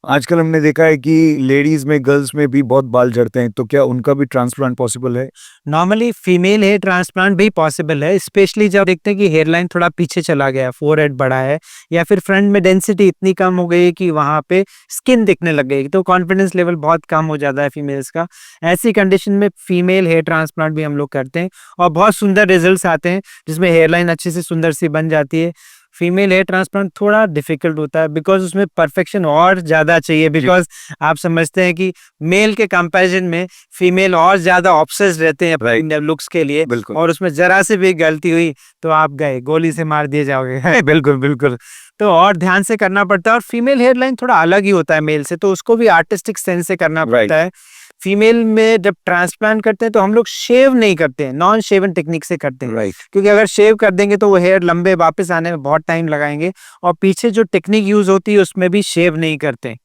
आजकल हमने देखा है कि लेडीज में गर्ल्स में भी बहुत बाल झड़ते हैं, तो क्या उनका भी ट्रांसप्लांट पॉसिबल है? नॉर्मली फीमेल हेयर ट्रांसप्लांट भी पॉसिबल है, स्पेशली जब देखते हैं कि हेयर लाइन थोड़ा पीछे चला गया, फोरहेड बड़ा है, या फिर फ्रंट में डेंसिटी इतनी कम हो गई है कि वहां पे स्किन दिखने लग गई, तो कॉन्फिडेंस लेवल बहुत कम हो जाता है फीमेल्स का। ऐसी कंडीशन में फीमेल हेयर ट्रांसप्लांट भी हम लोग करते हैं और बहुत सुंदर रिजल्ट्स आते हैं, जिसमें हेयर लाइन अच्छे से सुंदर सी बन जाती है। फीमेल हेयर ट्रांसप्लांट थोड़ा डिफिकल्ट होता है बिकॉज उसमें परफेक्शन और ज्यादा चाहिए, बिकॉज आप समझते हैं कि मेल के कंपैरिजन में फीमेल और ज्यादा ऑब्सेस्ड रहते हैं अपने लुक्स के लिए, बिल्कुल और उसमें जरा से भी गलती हुई तो आप गए, गोली से मार दिए जाओगे। बिल्कुल बिल्कुल तो और ध्यान से करना पड़ता है, और फीमेल हेयर लाइन थोड़ा अलग ही होता है मेल से, तो उसको भी आर्टिस्टिक सेंस से करना पड़ता है। फीमेल में जब ट्रांसप्लांट करते हैं तो हम लोग शेव नहीं करते हैं, नॉन शेवन टेक्निक से करते हैं, राइट क्योंकि अगर शेव कर देंगे तो वो हेयर लंबे वापस आने में बहुत टाइम लगाएंगे, और पीछे जो टेक्निक यूज होती है उसमें भी शेव नहीं करते,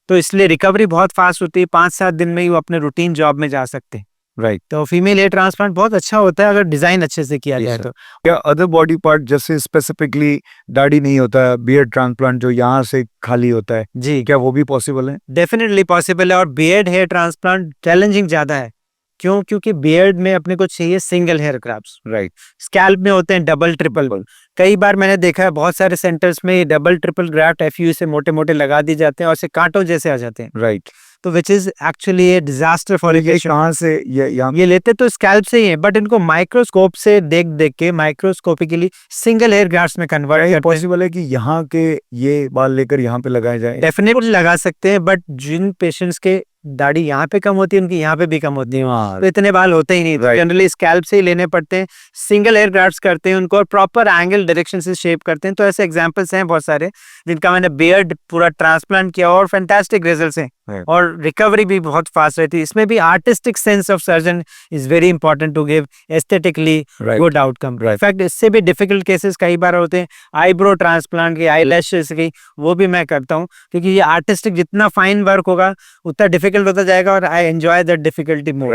तो इसलिए रिकवरी बहुत फास्ट होती है, 5-7 दिन में ही वो अपने रूटीन जॉब में जा सकते हैं। राइट। तो फीमेल हेयर ट्रांसप्लांट बहुत अच्छा होता है अगर डिजाइन अच्छे से किया जाए तो। क्या अदर बॉडी पार्ट जैसे स्पेसिफिकली दाढ़ी नहीं होता, बियर्ड ट्रांसप्लांट जो यहाँ से खाली होता है, जी क्या वो भी पॉसिबल है? डेफिनेटली पॉसिबल है, और बियर्ड हेयर ट्रांसप्लांट चैलेंजिंग ज्यादा है। क्यों? क्योंकि बियर्ड में अपने को चाहिए single hair grafts, right. Scalp में होते हैं डबल ट्रिपल। कई बार मैंने देखा है बहुत सारे सेंटर्स में ये डबल ट्रिपल ग्राफ्ट एफयू से मोटे मोटे लगा दी जाते हैं और से कांटों जैसे आ जाते हैं, राइट। तो which is actually A disaster for ये कहाँ से ये लेते तो स्कैल्प से ही है, बट इनको माइक्रोस्कोप से देख देख के माइक्रोस्कोपिकली सिंगल हेयर ग्राफ्ट्स में कन्वर्ट करते हैं। पॉसिबल है कि यहाँ के ये बाल लेकर यहाँ पे लगाए जाए? डेफिनेटली लगा सकते हैं, बट जिन पेशेंट्स के दाढ़ी यहाँ पे कम होती है उनकी यहाँ पे भी कम होती है, तो इतने बाल होते ही नहीं, जनरली स्कैल्प से ही लेने पड़ते हैं। सिंगल हेयर ग्राफ्ट्स करते हैं उनको और प्रॉपर एंगल डायरेक्शन से शेप करते हैं। तो ऐसे एग्जांपल्स हैं बहुत सारे जिनका मैंने बियर्ड पूरा ट्रांसप्लांट किया और फैंटास्टिक रिजल्ट्स हैं, और रिकवरी भी बहुत फास्ट रहती है। इसमें भी artistic sense of surgeon is very important to give aesthetically good outcome. In fact इससे भी डिफिकल्ट केसेस कई बार होते हैं, आईब्रो ट्रांसप्लांट की, आई लैशेस की, वो भी मैं करता हूँ, क्योंकि ये आर्टिस्टिक जितना फाइन वर्क होगा उतना डिफिकल्ट होता जाएगा, और I enjoy that difficulty more.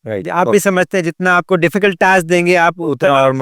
Right. आप भी समझते हैं जितना आपको डिफिकल्ट टास्क देंगे आप उतना और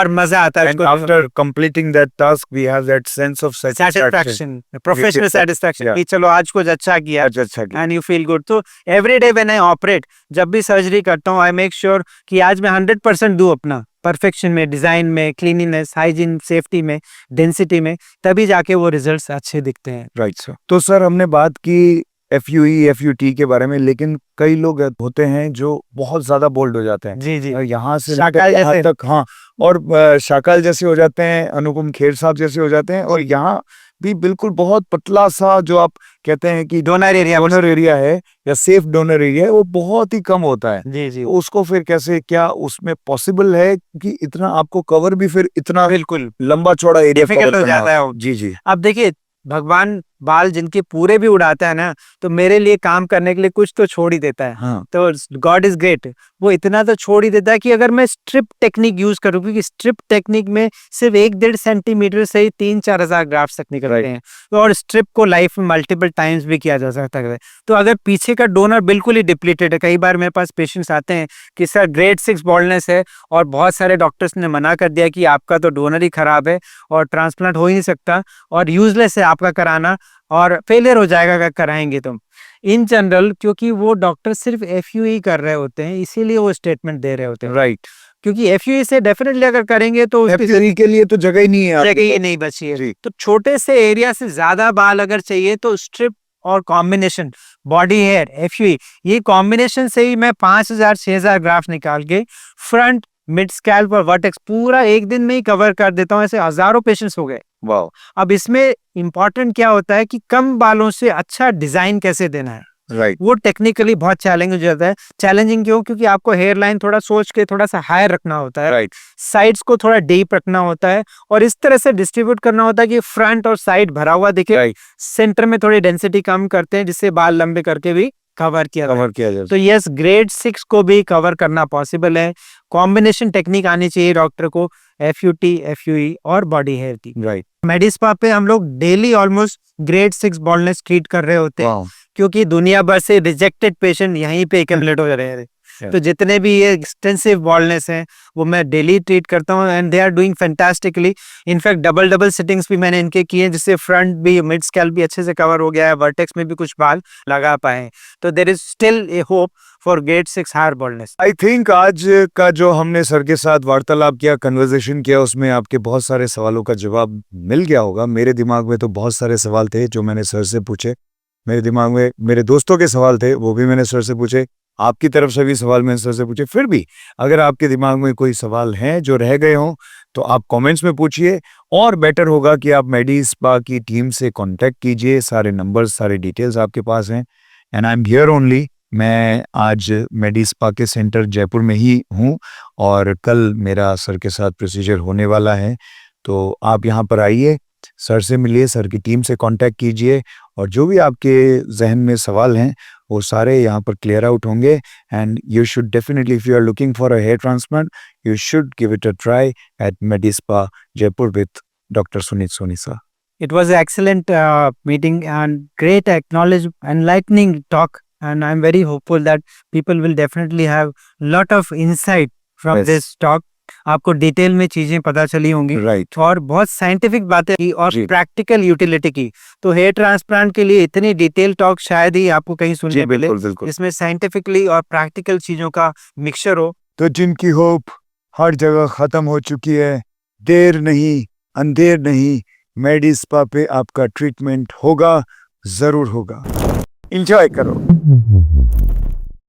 मजा आता है। And after completing that task, we have that sense of satisfaction. Professional satisfaction कि चलो आज कुछ अच्छा किया एंड यू फील गुड। तो every day when I operate, जब भी सर्जरी करता हूँ, आई मेक श्योर कि आज मैं 100% दूं अपना, परफेक्शन में, डिजाइन में, क्लीनिनेस, हाइजीन, सेफ्टी में, डेंसिटी में, तभी जाके वो रिजल्ट्स अच्छे दिखते हैं। Right sir. तो सर हमने बात की FUE FUT के बारे में, लेकिन कई लोग होते हैं जो बहुत ज्यादा बोल्ड हो जाते हैं। जी जी, यहाँ से शाकाल यहाँ जैसे। तक, हाँ, और शाकाल जैसे हो जाते हैं, अनुपम खेर साहब जैसे हो जाते हैं, और यहाँ भी बिल्कुल बहुत पतला सा जो आप कहते हैं कि डोनर एरिया है या सेफ डोनर एरिया है, वो बहुत ही कम होता है। जी जी, उसको फिर कैसे, क्या उसमें पॉसिबल है कि इतना आपको कवर भी फिर इतना बिल्कुल लंबा चौड़ा एरिया डिफिकल्ट हो जाता है। जी जी। अब देखिए, भगवान बाल जिनके पूरे भी उड़ाता है ना, तो मेरे लिए काम करने के लिए कुछ तो छोड़ ही देता है। हाँ। तो गॉड इज ग्रेट, वो इतना तो छोड़ ही देता है कि अगर मैं स्ट्रिप टेक्निक यूज करूँ, क्योंकि स्ट्रिप टेक्निक में सिर्फ 1-1.5 सेंटीमीटर से ही 3-4 हजार ग्राफ्ट्स तक निकलते हैं, और स्ट्रिप को लाइफ में मल्टीपल टाइम्स भी किया जा सकता है। तो अगर पीछे का डोनर बिल्कुल ही डिप्लीटेड है, कई बार मेरे पास पेशेंट्स आते हैं कि सर ग्रेड 6 बॉल्डनेस है और बहुत सारे डॉक्टर्स ने मना कर दिया कि आपका तो डोनर ही खराब है और ट्रांसप्लांट हो ही नहीं सकता और यूजलेस है आपका कराना और फेलियर हो जाएगा अगर कराएंगे तो। इन जनरल क्योंकि वो डॉक्टर सिर्फ FUE कर रहे होते हैं, इसीलिए वो स्टेटमेंट दे रहे होते हैं। राइट। क्योंकि FUE से डेफिनेटली अगर करेंगे तो FUE के लिए तो जगह ही नहीं है, जगह ही नहीं बची है। तो छोटे से एरिया से ज्यादा बाल अगर चाहिए तो स्ट्रिप और कॉम्बिनेशन बॉडी हेयर FUE, ये कॉम्बिनेशन से ही मैं 5000-6000 ग्राफ्ट निकाल के फ्रंट, मिड स्कैल्प और वर्टेक्स पूरा एक दिन में ही कवर कर देता हूँ। ऐसे हजारों पेशेंट्स हो गए। वाओ। अब इसमें इंपॉर्टेंट क्या होता है कि कम बालों से अच्छा डिजाइन कैसे देना है। राइट वो टेक्निकली बहुत चैलेंज हो जाता है। चैलेंजिंग क्यों? क्योंकि आपको हेयर लाइन थोड़ा सोच के थोड़ा सा हायर रखना होता है, राइट साइड्स को थोड़ा डीप रखना होता है और इस तरह से डिस्ट्रीब्यूट करना होता है कि फ्रंट और साइड भरा हुआ दिखे। राइट सेंटर में थोड़ी डेंसिटी कम करते हैं जिससे बाल लंबे करके भी कवर किया जाए। कवर किया जाए तो यस, ग्रेड 6 को भी कवर करना पॉसिबल है। कॉम्बिनेशन टेक्निक आनी चाहिए डॉक्टर को, एफयूटी, एफयूई और बॉडी हेयर की। राइट मेडिस्पा पे हम लोग daily almost grade 6 baldness treat कर रहे होते हैं, वाओ क्योंकि दुनिया भर से रिजेक्टेड पेशेंट यहीं पे एक्यूमुलेट हो रहे हैं। Yeah. तो जितने भी ये एक्सटेंसिव बॉल्डनेस हैं वो मैं डेली ट्रीट करता हूँ and they are doing fantastically. In fact double sittings भी मैंने इनके किए जिससे फ्रंट भी, मिड स्कैल्प भी अच्छे से कवर हो गया है, वर्टेक्स में भी कुछ बाल लगा पाए हैं। तो there is still a hope for grade 6 higher baldness. I think आज का जो हमने सर के साथ वार्तालाप किया, कन्वर्सेशन किया, उसमें आपके बहुत सारे सवालों का जवाब मिल गया होगा। मेरे दिमाग में तो बहुत सारे सवाल थे जो मैंने सर से पूछे। मेरे दिमाग में मेरे दोस्तों के सवाल थे, वो भी मैंने सर से पूछे। आपकी तरफ से भी सवाल मैंने सर से पूछे। फिर भी अगर आपके दिमाग में कोई सवाल हैं जो रह गए हों तो आप कमेंट्स में पूछिए, और बेटर होगा कि आप मेडिस्पा की टीम से कांटेक्ट कीजिए। सारे नंबर्स, सारे डिटेल्स आपके पास हैं and I am here only. मैं आज मेडिस्पा के सेंटर जयपुर में ही हूँ और कल मेरा सर के साथ प्रोसीजर होने वाला है। तो आप यहाँ पर आइए, सर से मिलिए, सर की टीम से कांटेक्ट कीजिए और जो भी आपके जहन में सवाल हैं वो सारे यहाँ पर क्लियर आउट होंगे। And you should definitely, if you are looking for a hair transplant, you should give it a try at Medispa Jaipur with doctor Sunit Soni sir. It was an excellent meeting and great acknowledge, enlightening talk, and I'm very hopeful that people will definitely have lot of insight from Yes. this talk. आपको detail में चीजें पता चली होंगी right और बहुत scientific बातें की और जी। प्रैक्टिकल यूटिलिटी की। तो हेयर ट्रांसप्लांट के लिए इतनी डिटेल टॉक शायद ही आपको कहीं जी सुनने मिले, बिल्कुल बिल्कुल। जिसमें साइंटिफिकली और प्रैक्टिकल चीजों का मिक्सचर हो। तो जिनकी होप हर जगह खत्म हो चुकी है, देर नहीं अंधेर नहीं, मेडिस्पा पे आपका ट्रीटमेंट होगा, जरूर होगा। एंजॉय करो।